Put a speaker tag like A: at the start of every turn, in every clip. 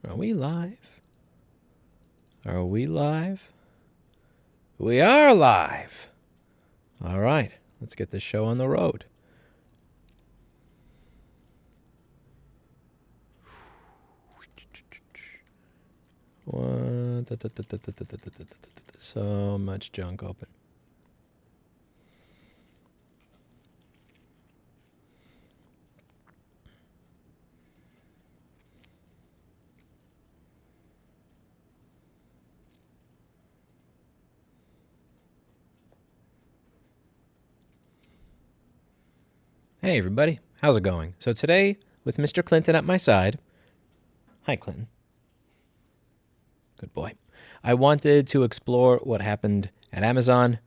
A: Are we live? Are we live? We are live. All right, let's get this show on the road. So much junk open. Hey, everybody. How's it going? So today, with Mr. Clinton at my side. Hi, Clinton. Good boy. I wanted to explore what happened at Amazon.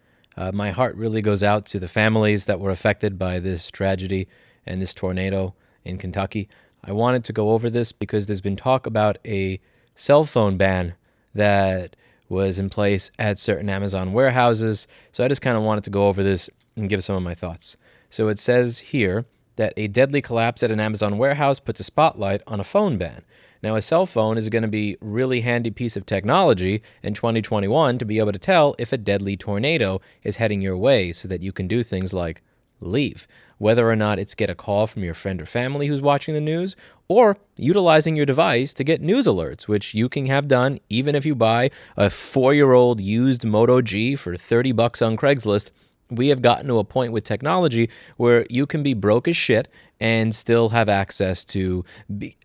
A: My heart really goes out to the families that were affected by this tragedy and this tornado in Kentucky. I wanted to go over this because there's been talk about a cell phone ban that was in place at certain Amazon warehouses. So I just kind of wanted to go over this and give some of my thoughts. So it says here that a deadly collapse at an Amazon warehouse puts a spotlight on a phone ban. Now, a cell phone is going to be a really handy piece of technology in 2021 to be able to tell if a deadly tornado is heading your way so that you can do things like leave. Whether or not it's get a call from your friend or family who's watching the news, or utilizing your device to get news alerts, which you can have done even if you buy a 4-year-old used Moto G for $30 on Craigslist. We have gotten to a point with technology where you can be broke as shit and still have access to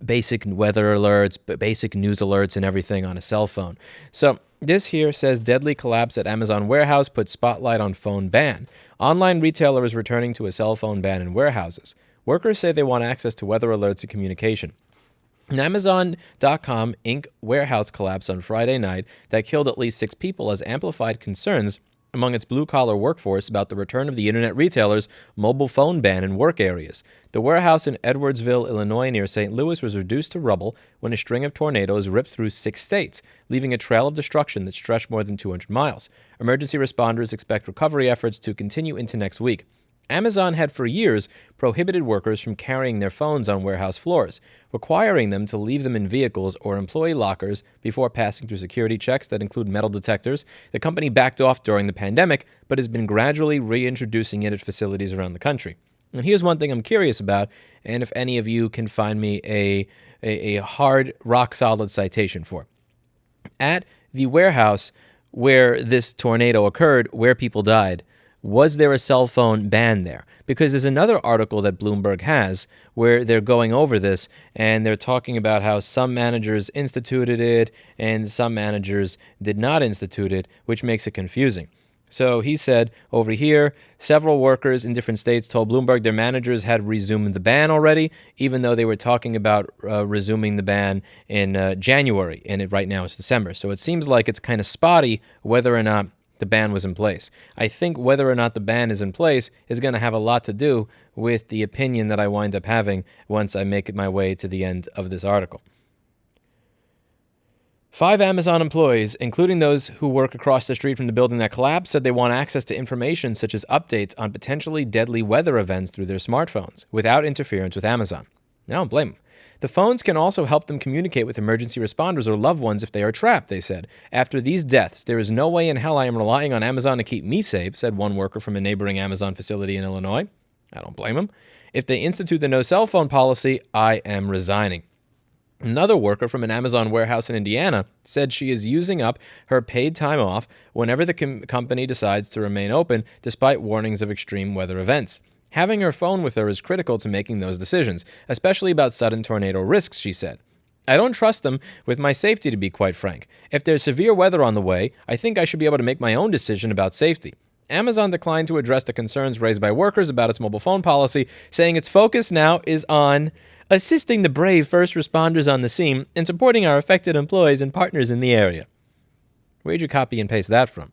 A: basic weather alerts, basic news alerts, and everything on a cell phone. So this here says deadly collapse at Amazon warehouse puts spotlight on phone ban. Online retailer is returning to a cell phone ban in warehouses. Workers say they want access to weather alerts and communication. An Amazon.com Inc. warehouse collapse on Friday night that killed at least 6 people has amplified concerns among its blue-collar workforce about the return of the internet retailer's mobile phone ban in work areas. The warehouse in Edwardsville, Illinois, near St. Louis, was reduced to rubble when a string of tornadoes ripped through 6 states, leaving a trail of destruction that stretched more than 200 miles. Emergency responders expect recovery efforts to continue into next week. Amazon had for years prohibited workers from carrying their phones on warehouse floors, requiring them to leave them in vehicles or employee lockers before passing through security checks that include metal detectors. The company backed off during the pandemic, but has been gradually reintroducing it at facilities around the country. And here's one thing I'm curious about, and if any of you can find me a hard, rock-solid citation for. At the warehouse where this tornado occurred, where people died, was there a cell phone ban there? Because there's another article that Bloomberg has where they're going over this, and they're talking about how some managers instituted it and some managers did not institute it, which makes it confusing. So he said over here, several workers in different states told Bloomberg their managers had resumed the ban already, even though they were talking about resuming the ban in January, and right now it's December. So it seems like it's kind of spotty whether or not the ban was in place. I think whether or not the ban is in place is going to have a lot to do with the opinion that I wind up having once I make my way to the end of this article. 5 Amazon employees, including those who work across the street from the building that collapsed, said they want access to information such as updates on potentially deadly weather events through their smartphones without interference with Amazon. I don't blame them. The phones can also help them communicate with emergency responders or loved ones if they are trapped, they said. After these deaths, there is no way in hell I am relying on Amazon to keep me safe, said one worker from a neighboring Amazon facility in Illinois. I don't blame him. If they institute the no cell phone policy, I am resigning. Another worker from an Amazon warehouse in Indiana said she is using up her paid time off whenever the company decides to remain open despite warnings of extreme weather events. Having her phone with her is critical to making those decisions, especially about sudden tornado risks, she said. I don't trust them with my safety, to be quite frank. If there's severe weather on the way, I think I should be able to make my own decision about safety. Amazon declined to address the concerns raised by workers about its mobile phone policy, saying its focus now is on assisting the brave first responders on the scene and supporting our affected employees and partners in the area. Where'd you copy and paste that from?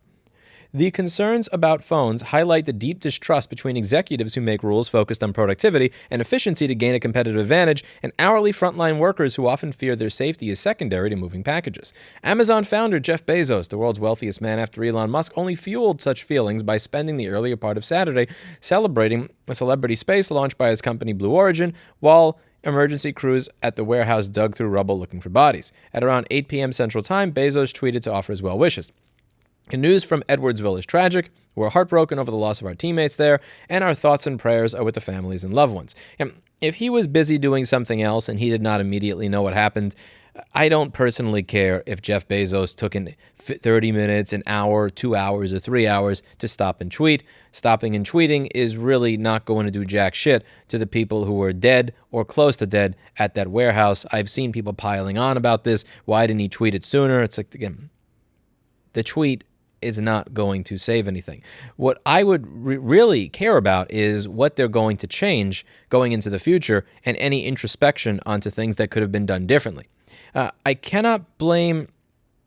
A: The concerns about phones highlight the deep distrust between executives who make rules focused on productivity and efficiency to gain a competitive advantage and hourly frontline workers who often fear their safety is secondary to moving packages. Amazon founder Jeff Bezos, the world's wealthiest man after Elon Musk, only fueled such feelings by spending the earlier part of Saturday celebrating a celebrity space launch by his company Blue Origin, while emergency crews at the warehouse dug through rubble looking for bodies. At around 8 p.m. Central Time, Bezos tweeted to offer his well wishes. The news from Edwardsville is tragic. We're heartbroken over the loss of our teammates there, and our thoughts and prayers are with the families and loved ones. And if he was busy doing something else and he did not immediately know what happened, I don't personally care if Jeff Bezos took in 30 minutes, an hour, 2 hours, or 3 hours to stop and tweet. Stopping and tweeting is really not going to do jack shit to the people who were dead or close to dead at that warehouse. I've seen people piling on about this. Why didn't he tweet it sooner? It's like, again, the tweet is not going to save anything. What I would really care about is what they're going to change going into the future and any introspection onto things that could have been done differently. I cannot blame...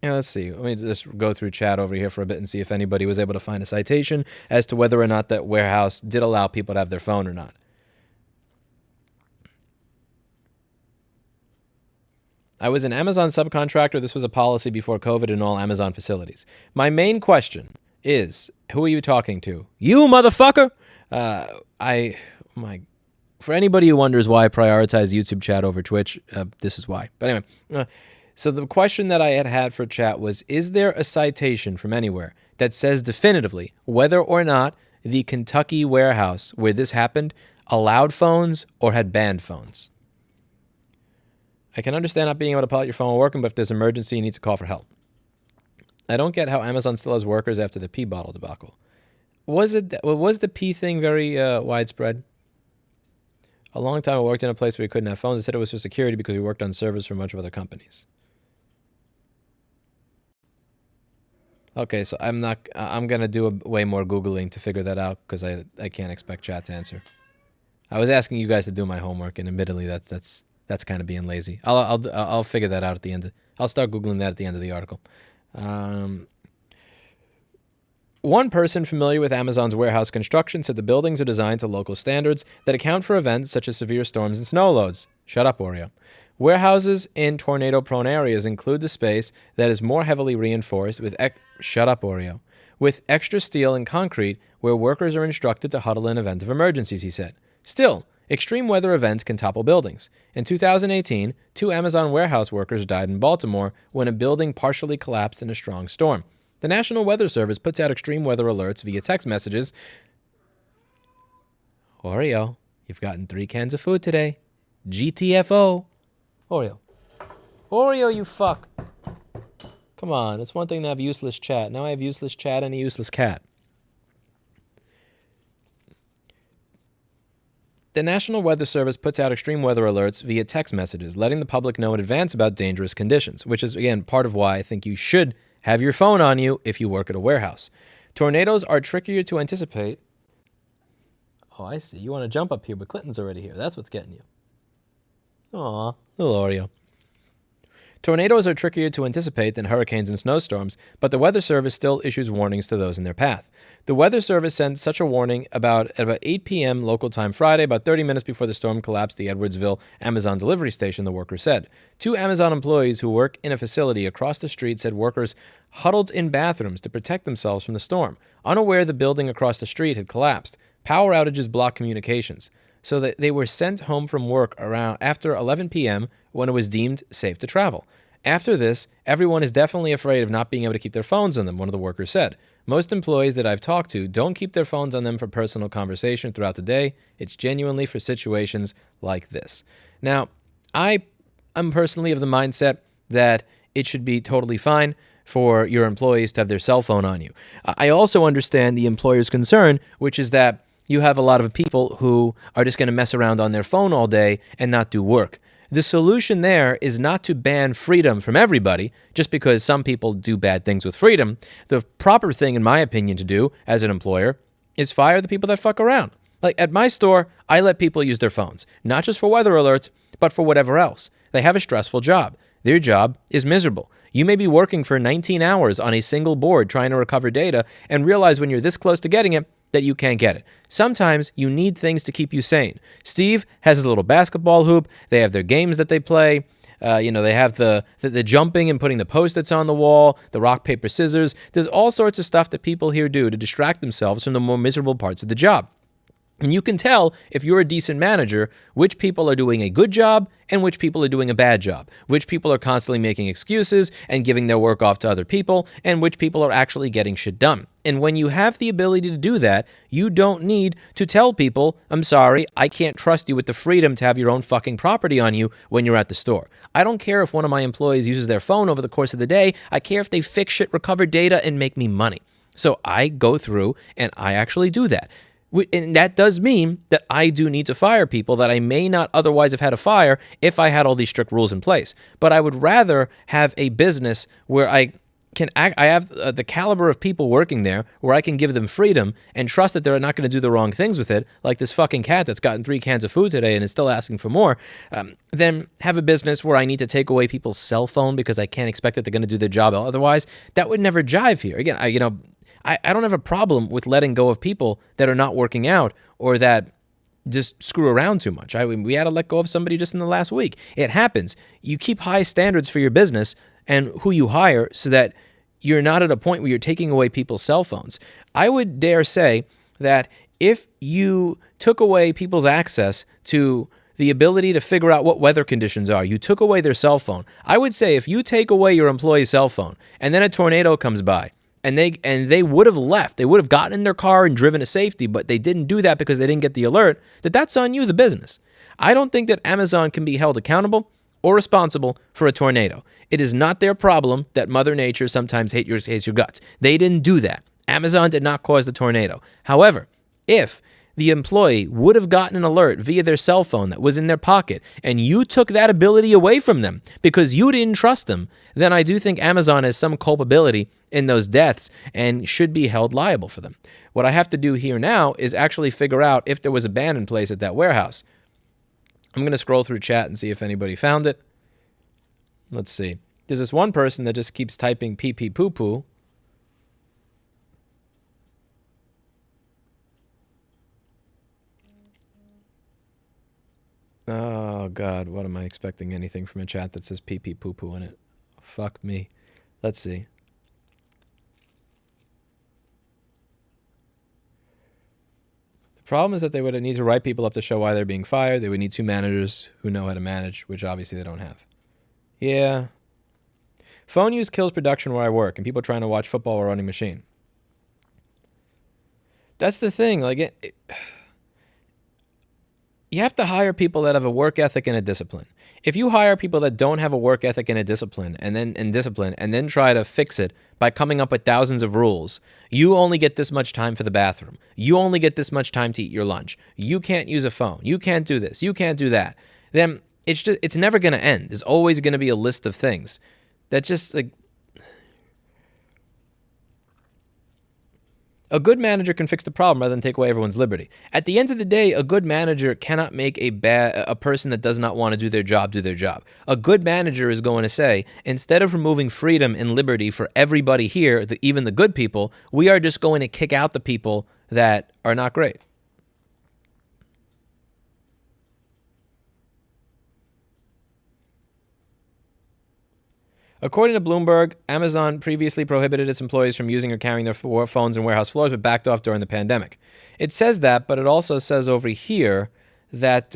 A: let's see. Let me just go through chat over here for a bit and see if anybody was able to find a citation as to whether or not that warehouse did allow people to have their phone or not. I was an Amazon subcontractor. This was a policy before COVID in all Amazon facilities. My main question is, who are you talking to? You, motherfucker! For anybody who wonders why I prioritize YouTube chat over Twitch, this is why. But anyway, so the question that I had for chat was, is there a citation from anywhere that says definitively whether or not the Kentucky warehouse where this happened allowed phones or had banned phones? I can understand not being able to pull out your phone while working, but if there's an emergency, you need to call for help. I don't get how Amazon still has workers after the pee bottle debacle. Was the pee thing very widespread? A long time I worked in a place where we couldn't have phones. I said it was for security because we worked on servers for a bunch of other companies. Okay, so I'm going to do way more Googling to figure that out because I can't expect chat to answer. I was asking you guys to do my homework, and admittedly that's kind of being lazy. I'll figure that out at the end. I'll start Googling that at the end of the article. One person familiar with Amazon's warehouse construction said the buildings are designed to local standards that account for events such as severe storms and snow loads. Shut up, Oreo. Warehouses in tornado-prone areas include the space that is more heavily reinforced with shut up, Oreo. With extra steel and concrete where workers are instructed to huddle in event of emergencies, he said. Still, extreme weather events can topple buildings. In 2018, 2 Amazon warehouse workers died in Baltimore when a building partially collapsed in a strong storm. The National Weather Service puts out extreme weather alerts via text messages. Oreo, you've gotten 3 cans of food today. GTFO. Oreo. Oreo, you fuck. Come on, it's one thing to have useless chat. Now I have useless chat and a useless cat. The National Weather Service puts out extreme weather alerts via text messages, letting the public know in advance about dangerous conditions, which is, again, part of why I think you should have your phone on you if you work at a warehouse. Tornadoes are trickier to anticipate. Oh, I see. You want to jump up here, but Clinton's already here. That's what's getting you. Aw, little Oreo. Tornadoes are trickier to anticipate than hurricanes and snowstorms, but the Weather Service still issues warnings to those in their path. The Weather Service sent such a warning at about 8 p.m. local time Friday, about 30 minutes before the storm collapsed the Edwardsville Amazon delivery station, the worker said. 2 Amazon employees who work in a facility across the street said workers huddled in bathrooms to protect themselves from the storm, unaware the building across the street had collapsed. Power outages blocked communications, so that they were sent home from work around after 11 p.m. when it was deemed safe to travel. After this, everyone is definitely afraid of not being able to keep their phones on them, one of the workers said. Most employees that I've talked to don't keep their phones on them for personal conversation throughout the day. It's genuinely for situations like this. Now, I am personally of the mindset that it should be totally fine for your employees to have their cell phone on you. I also understand the employer's concern, which is that you have a lot of people who are just going to mess around on their phone all day and not do work. The solution there is not to ban freedom from everybody just because some people do bad things with freedom. The proper thing, in my opinion, to do as an employer is fire the people that fuck around. Like at my store, I let people use their phones, not just for weather alerts, but for whatever else. They have a stressful job. Their job is miserable. You may be working for 19 hours on a single board trying to recover data and realize when you're this close to getting it that you can't get it. Sometimes you need things to keep you sane. Steve has his little basketball hoop. They have their games that they play. They have the jumping and putting the Post-its on the wall, the rock, paper, scissors. There's all sorts of stuff that people here do to distract themselves from the more miserable parts of the job. And you can tell, if you're a decent manager, which people are doing a good job and which people are doing a bad job, which people are constantly making excuses and giving their work off to other people, and which people are actually getting shit done. And when you have the ability to do that, you don't need to tell people, I'm sorry, I can't trust you with the freedom to have your own fucking property on you when you're at the store. I don't care if one of my employees uses their phone over the course of the day. I care if they fix shit, recover data, and make me money. So I go through and I actually do that. And that does mean that I do need to fire people that I may not otherwise have had to fire if I had all these strict rules in place. But I would rather have a business where I have the caliber of people working there where I can give them freedom and trust that they're not going to do the wrong things with it, like this fucking cat that's gotten 3 cans of food today and is still asking for more, than have a business where I need to take away people's cell phone because I can't expect that they're going to do their job otherwise. That would never jive here. Again, I don't have a problem with letting go of people that are not working out or that just screw around too much. We had to let go of somebody just in the last week. It happens. You keep high standards for your business and who you hire so that you're not at a point where you're taking away people's cell phones. I would dare say that if you took away people's access to the ability to figure out what weather conditions are, you took away their cell phone. I would say if you take away your employee's cell phone and then a tornado comes by, and they would have left. They would have gotten in their car and driven to safety, but they didn't do that because they didn't get the alert, that's on you, the business. I don't think that Amazon can be held accountable or responsible for a tornado. It is not their problem that Mother Nature sometimes hates your guts. They didn't do that. Amazon did not cause the tornado. However, if the employee would have gotten an alert via their cell phone that was in their pocket, and you took that ability away from them because you didn't trust them, then I do think Amazon has some culpability in those deaths and should be held liable for them. What I have to do here now is actually figure out if there was a ban in place at that warehouse. I'm going to scroll through chat and see if anybody found it. Let's see. There's this one person that just keeps typing pee pee poo poo. Oh, God, what am I expecting anything from a chat that says pee-pee poo-poo in it? Fuck me. Let's see. The problem is that they would need to write people up to show why they're being fired. They would need 2 managers who know how to manage, which obviously they don't have. Yeah. Phone use kills production where I work, and people trying to watch football while running machine. That's the thing. Like, you have to hire people that have a work ethic and a discipline. If you hire people that don't have a work ethic and a discipline, and then try to fix it by coming up with thousands of rules, you only get this much time for the bathroom. You only get this much time to eat your lunch. You can't use a phone. You can't do this. You can't do that. Then it's never going to end. There's always going to be a list of things that just like. A good manager can fix the problem rather than take away everyone's liberty. At the end of the day, a good manager cannot make a person that does not want to do their job do their job. A good manager is going to say, instead of removing freedom and liberty for everybody here, even the good people, we are just going to kick out the people that are not great. According to Bloomberg, Amazon previously prohibited its employees from using or carrying their phones in warehouse floors, but backed off during the pandemic. It says that, but it also says over here that,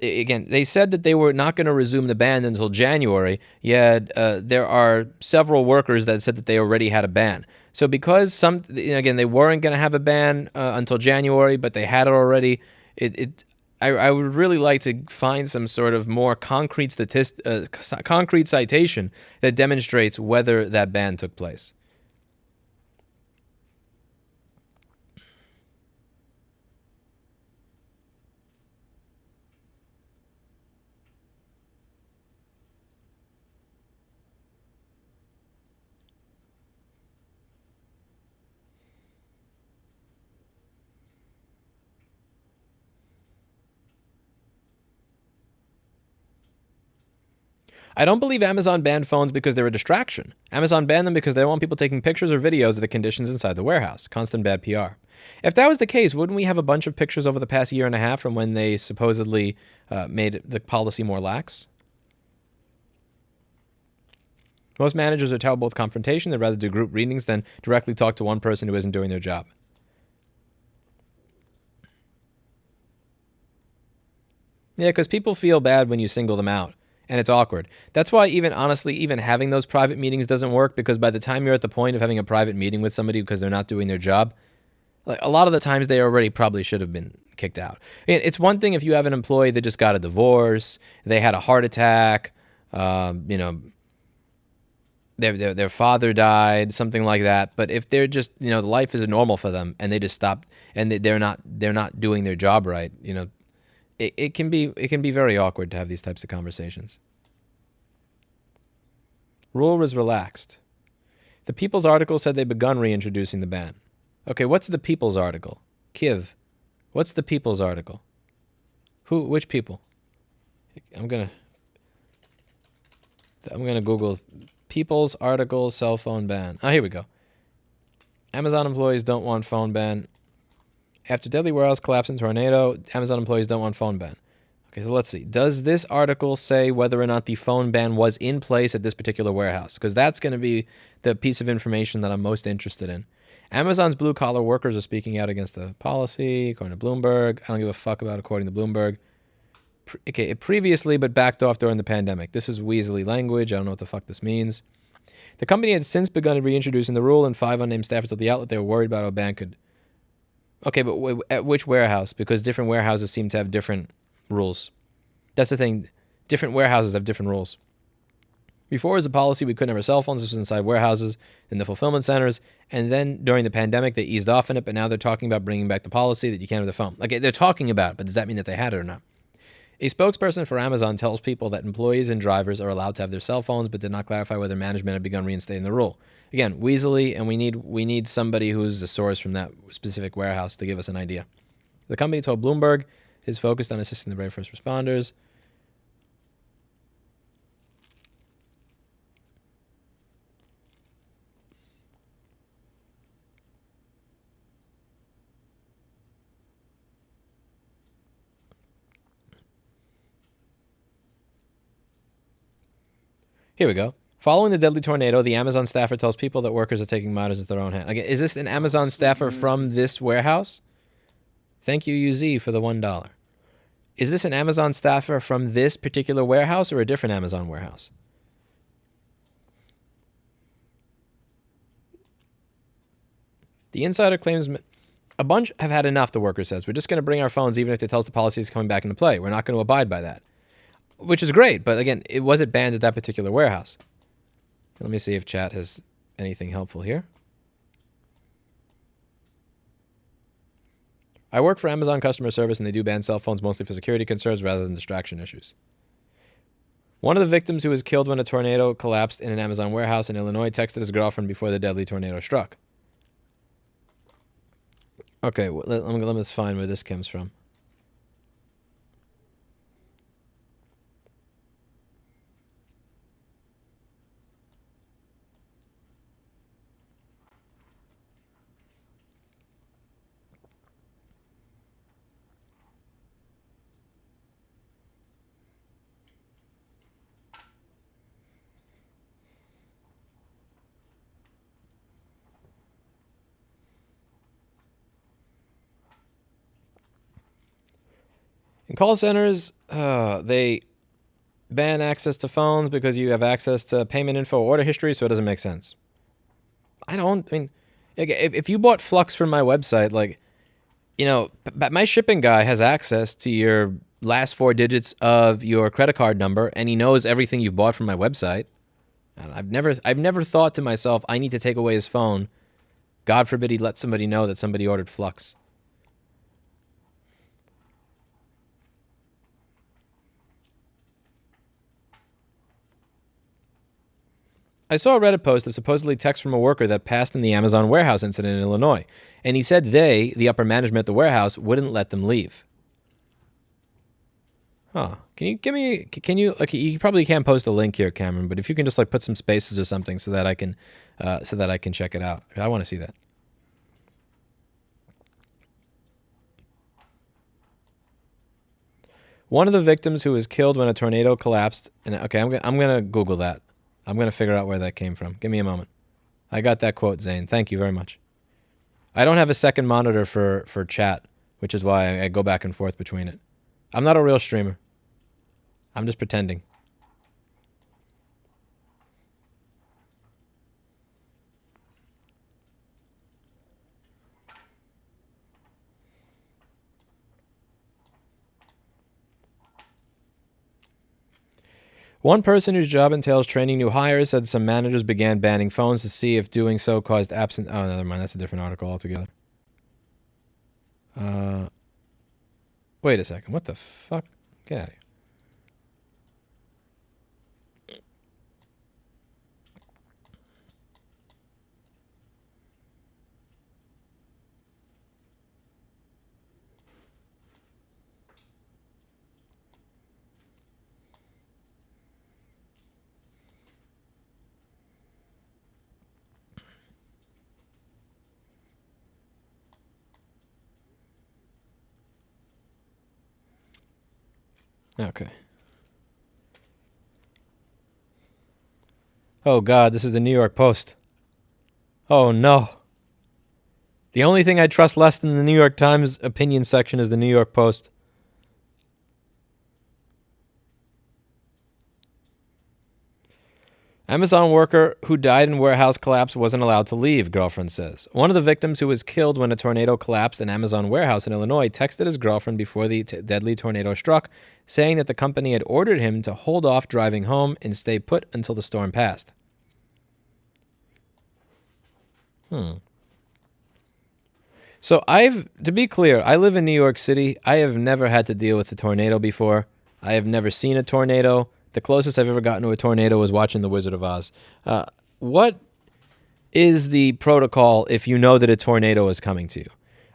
A: again, they said that they were not going to resume the ban until January, yet there are several workers that said that they already had a ban. So because they weren't going to have a ban until January, but they had it already, I would really like to find some sort of more concrete concrete citation that demonstrates whether that ban took place. I don't believe Amazon banned phones because they're a distraction. Amazon banned them because they don't want people taking pictures or videos of the conditions inside the warehouse. Constant bad PR. If that was the case, wouldn't we have a bunch of pictures over the past year and a half from when they supposedly made the policy more lax? Most managers are terrible with confrontation. They'd rather do group readings than directly talk to one person who isn't doing their job. Yeah, because people feel bad when you single them out, and it's awkward. That's why honestly, even having those private meetings doesn't work, because by the time you're at the point of having a private meeting with somebody because they're not doing their job, like a lot of the times they already probably should have been kicked out. It's one thing if you have an employee that just got a divorce, they had a heart attack, you know, their father died, something like that. But if they're just, you know, life is normal for them and they just stop and they're not doing their job right, you know, it can be very awkward to have these types of conversations. Rule was relaxed. The People's article said they'd begun reintroducing the ban. Okay, what's the People's article? Kiv, what's the People's article? Which people? I'm gonna Google People's article cell phone ban. Oh, here we go. Amazon employees don't want phone ban. After deadly warehouse collapse and tornado, Amazon employees don't want phone ban. Okay, so let's see. Does this article say whether or not the phone ban was in place at this particular warehouse? Because that's going to be the piece of information that I'm most interested in. Amazon's blue-collar workers are speaking out against the policy, according to Bloomberg. I don't give a fuck about according to Bloomberg. It previously, but backed off during the pandemic. This is Weasley language. I don't know what the fuck this means. The company had since begun reintroducing the rule, and 5 unnamed staffers told the outlet they were worried about how a ban could... Okay, but at which warehouse? Because different warehouses seem to have different rules. That's the thing. Different warehouses have different rules. Before, as a policy, we couldn't have our cell phones. This was inside warehouses, in the fulfillment centers. And then during the pandemic, they eased off on it. But now they're talking about bringing back the policy that you can't have the phone. Okay, they're talking about it, but does that mean that they had it or not? A spokesperson for Amazon tells people that employees and drivers are allowed to have their cell phones, but did not clarify whether management had begun reinstating the rule. Again, Weasley, and we need somebody who's the source from that specific warehouse to give us an idea. The company told Bloomberg it is focused on assisting the brave first responders. Here we go. Following the deadly tornado, the Amazon staffer tells people that workers are taking matters into their own hands. Okay, is this an Amazon staffer from this warehouse? Thank you, UZ, for the $1. Is this an Amazon staffer from this particular warehouse or a different Amazon warehouse? The insider claims a bunch have had enough, the worker says. We're just going to bring our phones even if they tell us the policy is coming back into play. We're not going to abide by that. Which is great, but again, it wasn't banned at that particular warehouse. Let me see if chat has anything helpful here. I work for Amazon customer service and they do ban cell phones mostly for security concerns rather than distraction issues. One of the victims who was killed when a tornado collapsed in an Amazon warehouse in Illinois texted his girlfriend before the deadly tornado struck. Okay, well, let me find where this comes from. In call centers, they ban access to phones because you have access to payment info or order history, so it doesn't make sense. I mean, if you bought Flux from my website, like, you know, my shipping guy has access to your last 4 digits of your credit card number, and he knows everything you've bought from my website. And I've never thought to myself, I need to take away his phone. God forbid he let somebody know that somebody ordered Flux. I saw a Reddit post of supposedly text from a worker that passed in the Amazon warehouse incident in Illinois, and he said the upper management at the warehouse, wouldn't let them leave. Huh. Okay, you probably can't post a link here, Cameron, but if you can just like put some spaces or something so that I can check it out. I want to see that. One of the victims who was killed when a tornado collapsed, and okay, I'm gonna Google that. I'm going to figure out where that came from. Give me a moment. I got that quote, Zane. Thank you very much. I don't have a second monitor for chat, which is why I go back and forth between it. I'm not a real streamer. I'm just pretending. One person whose job entails training new hires said some managers began banning phones to see if doing so caused absent. Oh, never mind. That's a different article altogether. Wait a second. What the fuck? Get out of here. Okay. Oh, God. This is the New York Post. Oh, no. The only thing I trust less than the New York Times opinion section is the New York Post. Amazon worker who died in warehouse collapse wasn't allowed to leave, girlfriend says. One of the victims who was killed when a tornado collapsed an Amazon warehouse in Illinois texted his girlfriend before the deadly tornado struck, saying that the company had ordered him to hold off driving home and stay put until the storm passed. So to be clear, I live in New York City. I have never had to deal with a tornado before. I have never seen a tornado. The closest I've ever gotten to a tornado was watching The Wizard of Oz. What is the protocol if you know that a tornado is coming to you?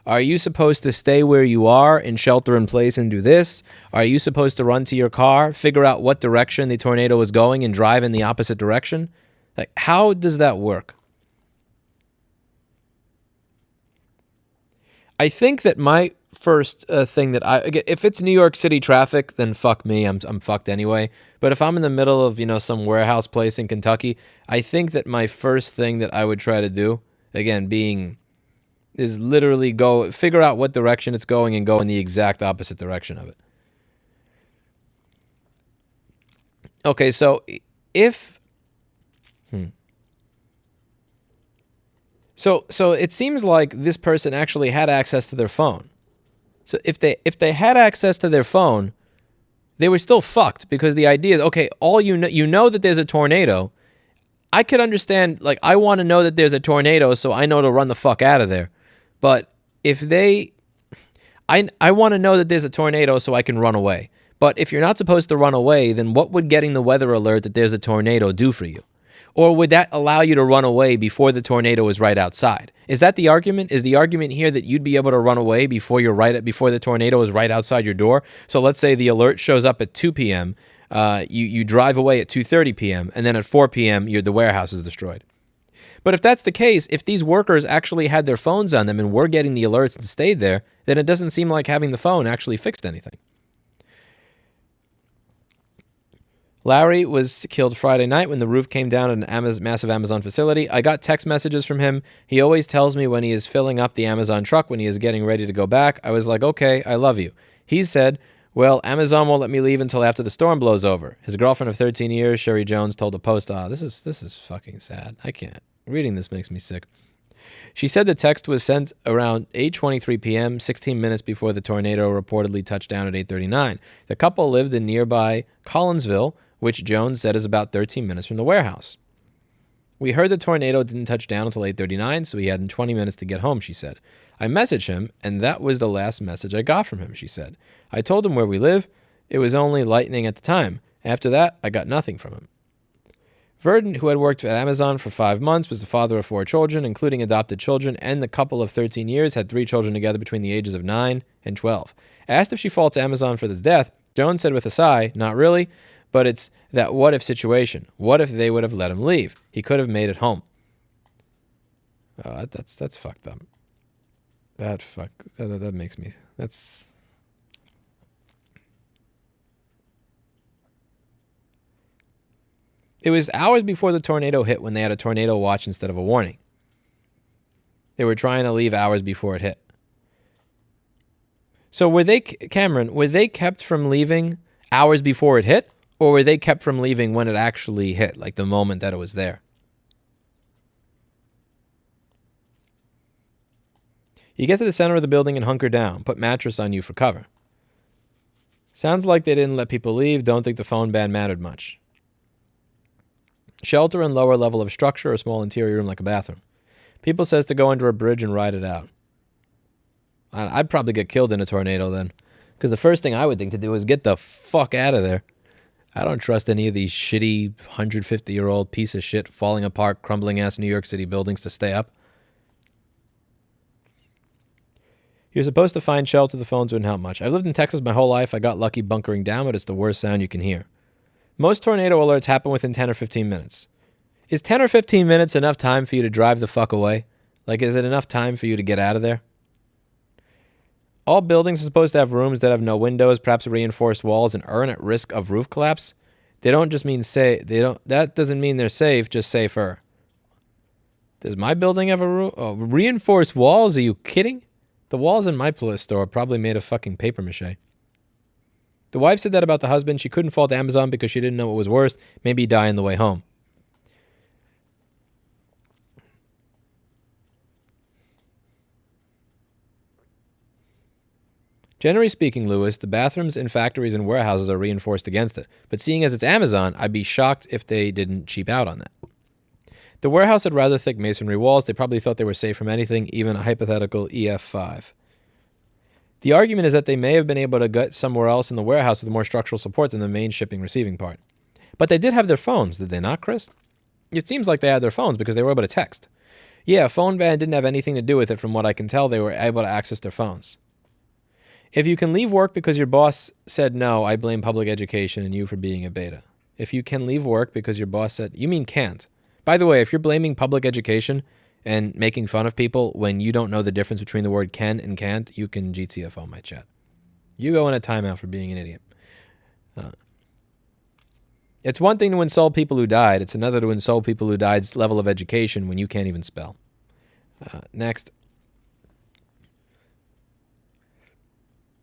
A: Are you supposed to stay where you are and shelter in place and do this? Are you supposed to run to your car, figure out what direction the tornado is going, and drive in the opposite direction? Like, how does that work? I think that my first thing that if it's New York City traffic, then fuck me, I'm fucked anyway. But if I'm in the middle of, some warehouse place in Kentucky, I think that my first thing that I would try to do, again, is literally go figure out what direction it's going and go in the exact opposite direction of it. Okay, so if So it seems like this person actually had access to their phone. So if they had access to their phone, they were still fucked, because the idea is, okay, all you know that there's a tornado. I could understand, like, I want to know that there's a tornado so I know to run the fuck out of there. But if I want to know that there's a tornado so I can run away. But if you're not supposed to run away, then what would getting the weather alert that there's a tornado do for you? Or would that allow you to run away before the tornado is right outside? Is that the argument? Is the argument here that you'd be able to run away before the tornado is right outside your door? So let's say the alert shows up at 2 p.m., you drive away at 2:30 p.m., and then at 4 p.m., the warehouse is destroyed. But if that's the case, if these workers actually had their phones on them and were getting the alerts and stayed there, then it doesn't seem like having the phone actually fixed anything. Larry was killed Friday night when the roof came down at an massive Amazon facility. I got text messages from him. He always tells me when he is filling up the Amazon truck, when he is getting ready to go back. I was like, okay, I love you. He said, well, Amazon won't let me leave until after the storm blows over. His girlfriend of 13 years, Sherry Jones, told the Post, this is fucking sad. I can't. Reading this makes me sick. She said the text was sent around 8:23 p.m., 16 minutes before the tornado reportedly touched down at 8:39. The couple lived in nearby Collinsville, which Jones said is about 13 minutes from the warehouse. We heard the tornado didn't touch down until 8:39, so he had 20 minutes to get home, she said. I messaged him, and that was the last message I got from him, she said. I told him where we live. It was only lightning at the time. After that, I got nothing from him. Verdon, who had worked at Amazon for 5 months, was the father of 4 children, including adopted children, and the couple of 13 years had 3 children together between the ages of 9 and 12. Asked if she faults Amazon for this death, Jones said with a sigh, not really, but it's that what-if situation. What if they would have let him leave? He could have made it home. Oh, that's fucked up. That makes me... That's... It was hours before the tornado hit when they had a tornado watch instead of a warning. They were trying to leave hours before it hit. So were they, Cameron, were they kept from leaving hours before it hit, or were they kept from leaving when it actually hit, like the moment that it was there? You get to the center of the building and hunker down. Put mattress on you for cover. Sounds like they didn't let people leave. Don't think the phone ban mattered much. Shelter and lower level of structure, a small interior room like a bathroom. People says to go under a bridge and ride it out. I'd probably get killed in a tornado then. Because the first thing I would think to do is get the fuck out of there. I don't trust any of these shitty 150-year-old piece of shit falling apart, crumbling-ass New York City buildings to stay up. You're supposed to find shelter. The phones wouldn't help much. I've lived in Texas my whole life. I got lucky bunkering down, but it's the worst sound you can hear. Most tornado alerts happen within 10 or 15 minutes. Is 10 or 15 minutes enough time for you to drive the fuck away? Like, is it enough time for you to get out of there? All buildings are supposed to have rooms that have no windows, perhaps reinforced walls, and aren't at risk of roof collapse. They don't just mean that doesn't mean they're safe, just safer. Does my building have a roof? Oh, reinforced walls? Are you kidding? The walls in my store are probably made of fucking paper mache. The wife said that about the husband. She couldn't fault Amazon because she didn't know what was worse. Maybe die on the way home. Generally speaking, Lewis, the bathrooms in factories and warehouses are reinforced against it. But seeing as it's Amazon, I'd be shocked if they didn't cheap out on that. The warehouse had rather thick masonry walls. They probably thought they were safe from anything, even a hypothetical EF5. The argument is that they may have been able to get somewhere else in the warehouse with more structural support than the main shipping receiving part. But they did have their phones, did they not, Chris? It seems like they had their phones because they were able to text. Yeah, phone ban didn't have anything to do with it. From what I can tell, they were able to access their phones. If you can leave work because your boss said no, I blame public education and you for being a beta. If you can leave work because your boss said... You mean can't. By the way, if you're blaming public education and making fun of people when you don't know the difference between the word can and can't, you can GTFO my chat. You go in a timeout for being an idiot. It's one thing to insult people who died. It's another to insult people who died's level of education when you can't even spell. Next.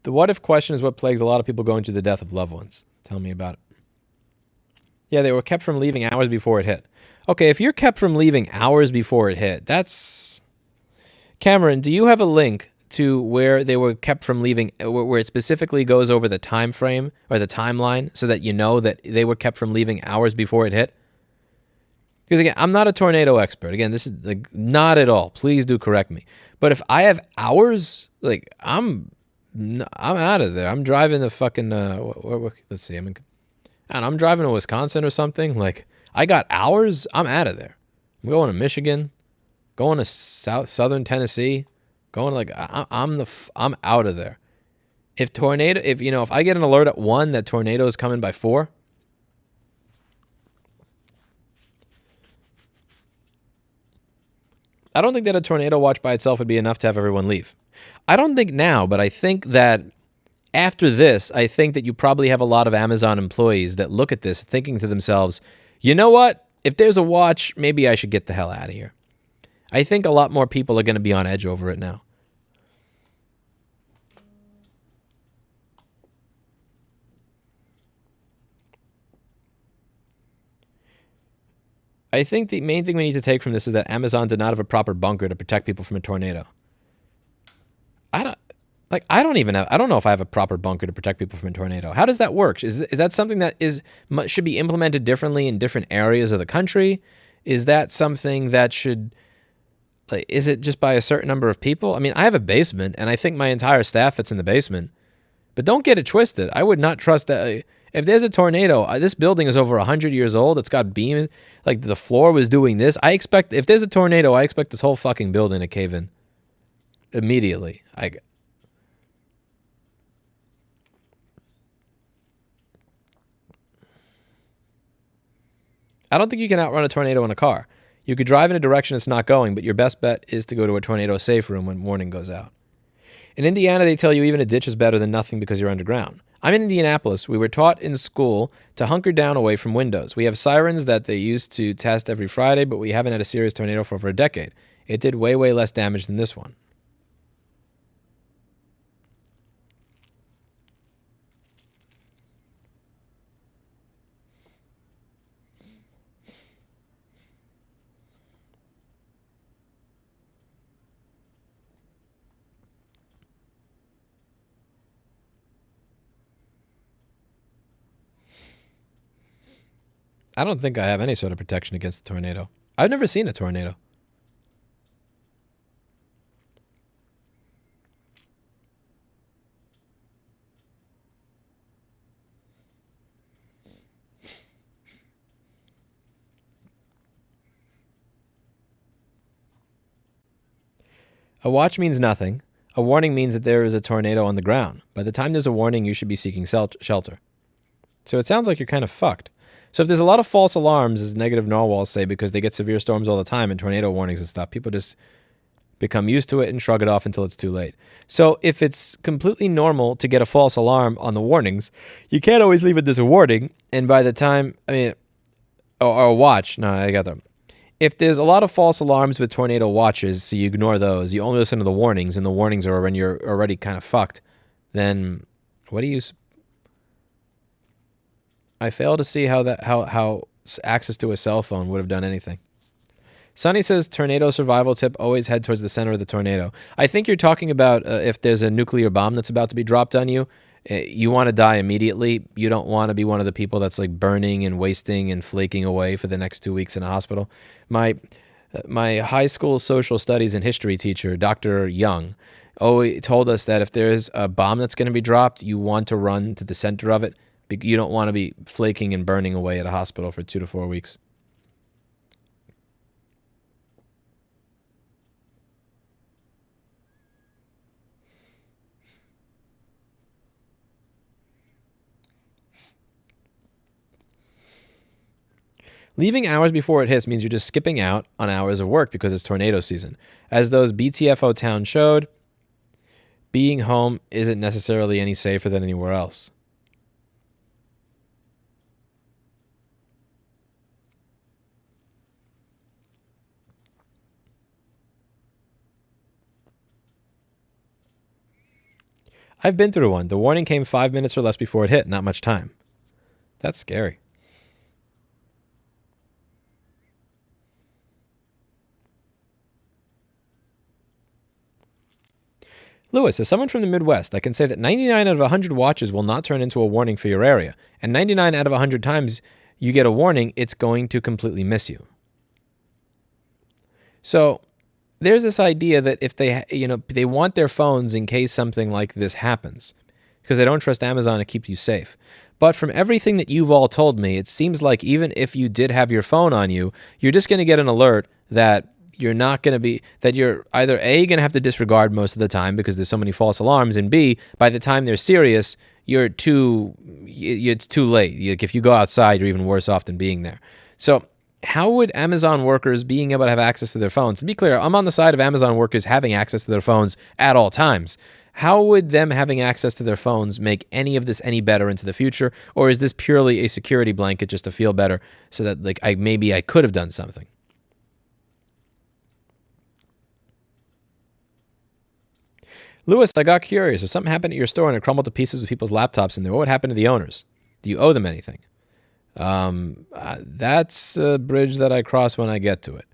A: The what if question is what plagues a lot of people going through the death of loved ones. Tell me about it. Yeah, they were kept from leaving hours before it hit. Okay, if you're kept from leaving hours before it hit, that's... Cameron, do you have a link to where they were kept from leaving, where it specifically goes over the time frame or the timeline so that you know that they were kept from leaving hours before it hit? Because again, I'm not a tornado expert. Again, this is like not at all. Please do correct me. But if I have hours, I'm out of there. I'm driving to fucking let's see. I'm driving to Wisconsin or something. Like, I got hours. I'm out of there. I'm going to Michigan, going to southern Tennessee, going I'm out of there. If I get an alert at 1 that tornado is coming by 4, I don't think that a tornado watch by itself would be enough to have everyone leave. I don't think now, but I think that after this, I think that you probably have a lot of Amazon employees that look at this thinking to themselves, you know what? If there's a watch, maybe I should get the hell out of here. I think a lot more people are going to be on edge over it now. I think the main thing we need to take from this is that Amazon did not have a proper bunker to protect people from a tornado. I don't know if I have a proper bunker to protect people from a tornado. How does that work? Is that something that should be implemented differently in different areas of the country? Is that something that should, is it just by a certain number of people? I mean, I have a basement, and I think my entire staff fits in the basement. But don't get it twisted. I would not trust that. If there's a tornado, this building is over 100 years old. It's got beams. Like, the floor was doing this. If there's a tornado, I expect this whole fucking building to cave in immediately. I don't think you can outrun a tornado in a car. You could drive in a direction it's not going, but your best bet is to go to a tornado safe room when warning goes out. In Indiana, they tell you even a ditch is better than nothing because you're underground. I'm in Indianapolis. We were taught in school to hunker down away from windows. We have sirens that they used to test every Friday, but we haven't had a serious tornado for over a decade. It did way, way less damage than this one. I don't think I have any sort of protection against a tornado. I've never seen a tornado. A watch means nothing. A warning means that there is a tornado on the ground. By the time there's a warning, you should be seeking shelter. So it sounds like you're kind of fucked. So if there's a lot of false alarms, as negative narwhals say, because they get severe storms all the time and tornado warnings and stuff, people just become used to it and shrug it off until it's too late. So if it's completely normal to get a false alarm on the warnings, you can't always leave it as a warning. And by the time, or a watch. No, I got them. If there's a lot of false alarms with tornado watches, so you ignore those, you only listen to the warnings, and the warnings are when you're already kind of fucked, then what do you... I fail to see how access to a cell phone would have done anything. Sonny says, tornado survival tip, always head towards the center of the tornado. I think you're talking about if there's a nuclear bomb that's about to be dropped on you, you want to die immediately. You don't want to be one of the people that's like burning and wasting and flaking away for the next 2 weeks in a hospital. My high school social studies and history teacher, Dr. Young, always told us that if there's a bomb that's going to be dropped, you want to run to the center of it. You don't want to be flaking and burning away at a hospital for 2 to 4 weeks. Leaving hours before it hits means you're just skipping out on hours of work because it's tornado season. As those BTFO towns showed, being home isn't necessarily any safer than anywhere else. I've been through one. The warning came 5 minutes or less before it hit, not much time. That's scary. Lewis, as someone from the Midwest, I can say that 99 out of 100 watches will not turn into a warning for your area. And 99 out of 100 times you get a warning, it's going to completely miss you. So there's this idea that if they want their phones in case something like this happens, because they don't trust Amazon to keep you safe. But from everything that you've all told me, it seems like even if you did have your phone on you, you're just going to get an alert that you're not going to be, that you're either A, going to have to disregard most of the time because there's so many false alarms, and B, by the time they're serious, it's too late. If you go outside, you're even worse off than being there. So how would Amazon workers being able to have access to their phones? To be clear, I'm on the side of Amazon workers having access to their phones at all times. How would them having access to their phones make any of this any better into the future? Or is this purely a security blanket just to feel better so that maybe I could have done something? Lewis, I got curious. If something happened at your store and it crumbled to pieces with people's laptops in there, what would happen to the owners? Do you owe them anything? That's a bridge that I cross when I get to it.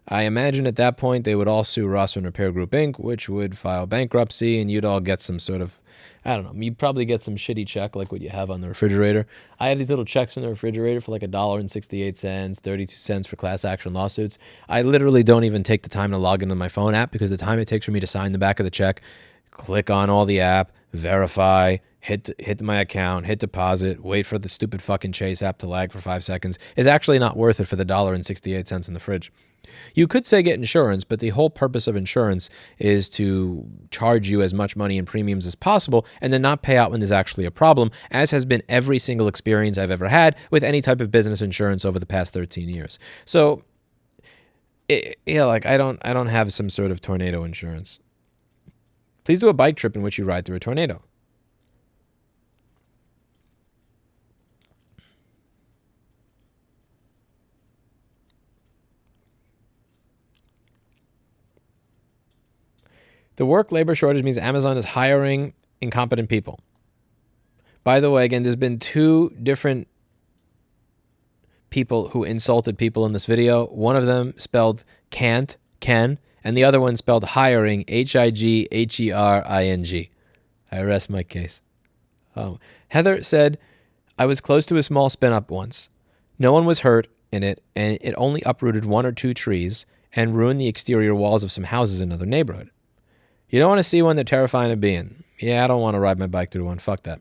A: I imagine at that point they would all sue Rossman Repair Group Inc., which would file bankruptcy, and you'd all get some sort of, I don't know, you'd probably get some shitty check like what you have on the refrigerator. I have these little checks in the refrigerator for like $1.68, 32 cents for class action lawsuits. I literally don't even take the time to log into my phone app because the time it takes for me to sign the back of the check, click on all the app, verify, hit my account, hit deposit, wait for the stupid fucking Chase app to lag for 5 seconds is actually not worth it for the $1.68 in the fridge. You could say get insurance, but the whole purpose of insurance is to charge you as much money in premiums as possible and then not pay out when there's actually a problem, as has been every single experience I've ever had with any type of business insurance over the past 13 years. So, I don't have some sort of tornado insurance. Please do a bike trip in which you ride through a tornado. The work labor shortage means Amazon is hiring incompetent people. By the way, again, there's been 2 different people who insulted people in this video. One of them spelled can't, Ken, and the other one spelled hiring, Highering. I rest my case. Heather said, I was close to a small spin-up once. No one was hurt in it, and it only uprooted 1 or 2 trees and ruined the exterior walls of some houses in another neighborhood. You don't want to see one, they're terrifying to be in. Yeah, I don't want to ride my bike through one. Fuck that.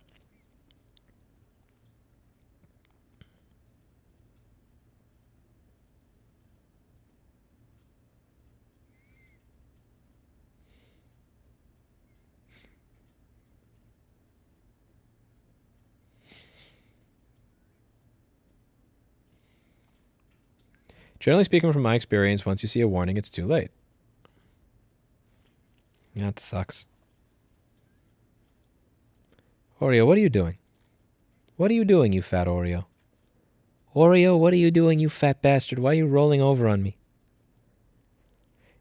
A: Generally speaking, from my experience, once you see a warning, it's too late. That sucks. Oreo, what are you doing? What are you doing, you fat Oreo? Oreo, what are you doing, you fat bastard? Why are you rolling over on me?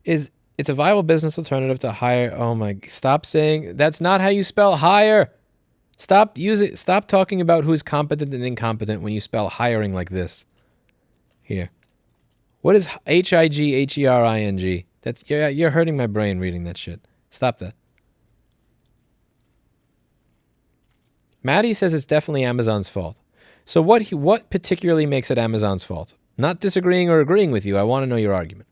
A: It's a viable business alternative to hire. Oh my, stop saying, that's not how you spell hire. Stop talking about who's competent and incompetent when you spell hiring like this. Here. What is HIGHERING? That's you're hurting my brain reading that shit. Stop that. Maddie says it's definitely Amazon's fault. So what particularly makes it Amazon's fault? Not disagreeing or agreeing with you. I want to know your argument.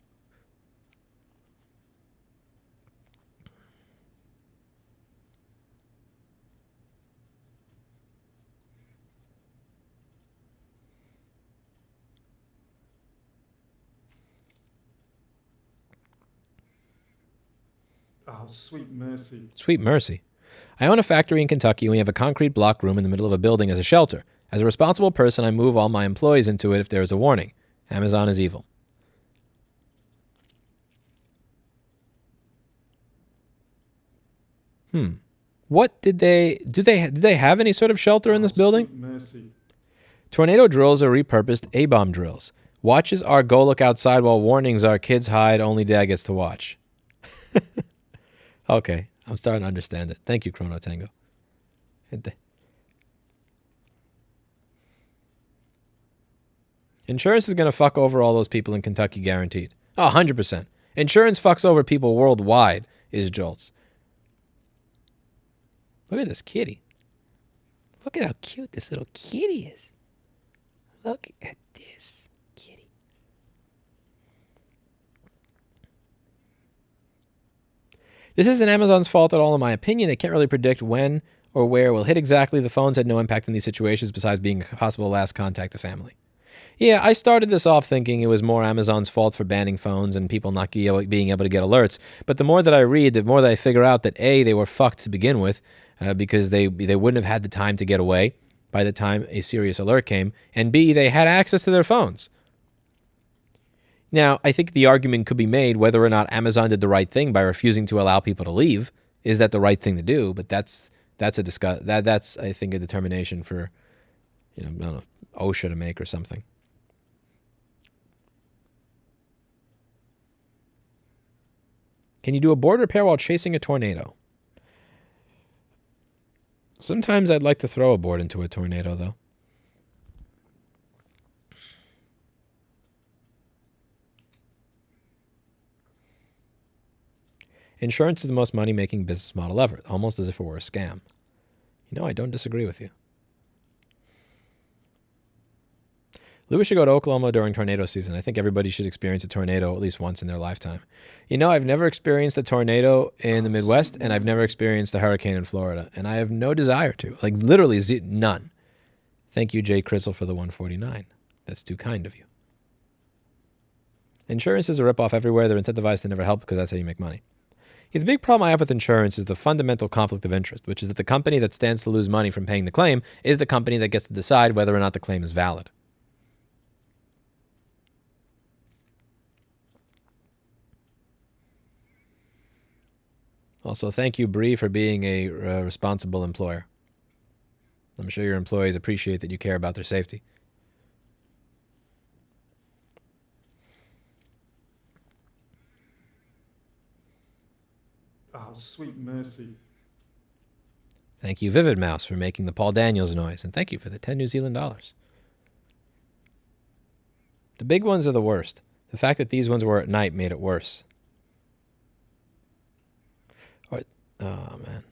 B: Oh, sweet mercy.
A: Sweet mercy. I own a factory in Kentucky and we have a concrete block room in the middle of a building as a shelter. As a responsible person, I move all my employees into it if there is a warning. Amazon is evil. What did they have any sort of shelter in this building?
B: Sweet mercy.
A: Tornado drills are repurposed A-bomb drills. Watches are go look outside while warnings are kids hide, only dad gets to watch. Okay, I'm starting to understand it. Thank you, Chrono Tango. Insurance is going to fuck over all those people in Kentucky, guaranteed. 100%. Insurance fucks over people worldwide, is Jolts. Look at this kitty. Look at how cute this little kitty is. Look at this kitty. This isn't Amazon's fault at all, in my opinion. They can't really predict when or where it will hit exactly. The phones had no impact in these situations besides being a possible last contact to family. Yeah, I started this off thinking it was more Amazon's fault for banning phones and people not being able to get alerts. But the more that I read, the more that I figure out that A, they were fucked to begin with because they wouldn't have had the time to get away by the time a serious alert came. And B, they had access to their phones. Now, I think the argument could be made whether or not Amazon did the right thing by refusing to allow people to leave. Is that the right thing to do? But that's I think a determination for, I don't know, OSHA to make or something. Can you do a board repair while chasing a tornado? Sometimes I'd like to throw a board into a tornado, though. Insurance is the most money-making business model ever, almost as if it were a scam. You know, I don't disagree with you. Lewis should go to Oklahoma during tornado season. I think everybody should experience a tornado at least once in their lifetime. You know, I've never experienced a tornado in the Midwest, and I've never experienced a hurricane in Florida, and I have no desire to. Like, literally none. Thank you, Jay Crystal, for the 149. That's too kind of you. Insurances are rip-off everywhere. They're incentivized to never help because that's how you make money. Yeah, the big problem I have with insurance is the fundamental conflict of interest, which is that the company that stands to lose money from paying the claim is the company that gets to decide whether or not the claim is valid. Also, thank you, Bree, for being a responsible employer. I'm sure your employees appreciate that you care about their safety.
B: Oh, sweet mercy.
A: Thank you, Vivid Mouse, for making the Paul Daniels noise. And thank you for the 10 New Zealand dollars. The big ones are the worst. The fact that these ones were at night made it worse. Oh, man.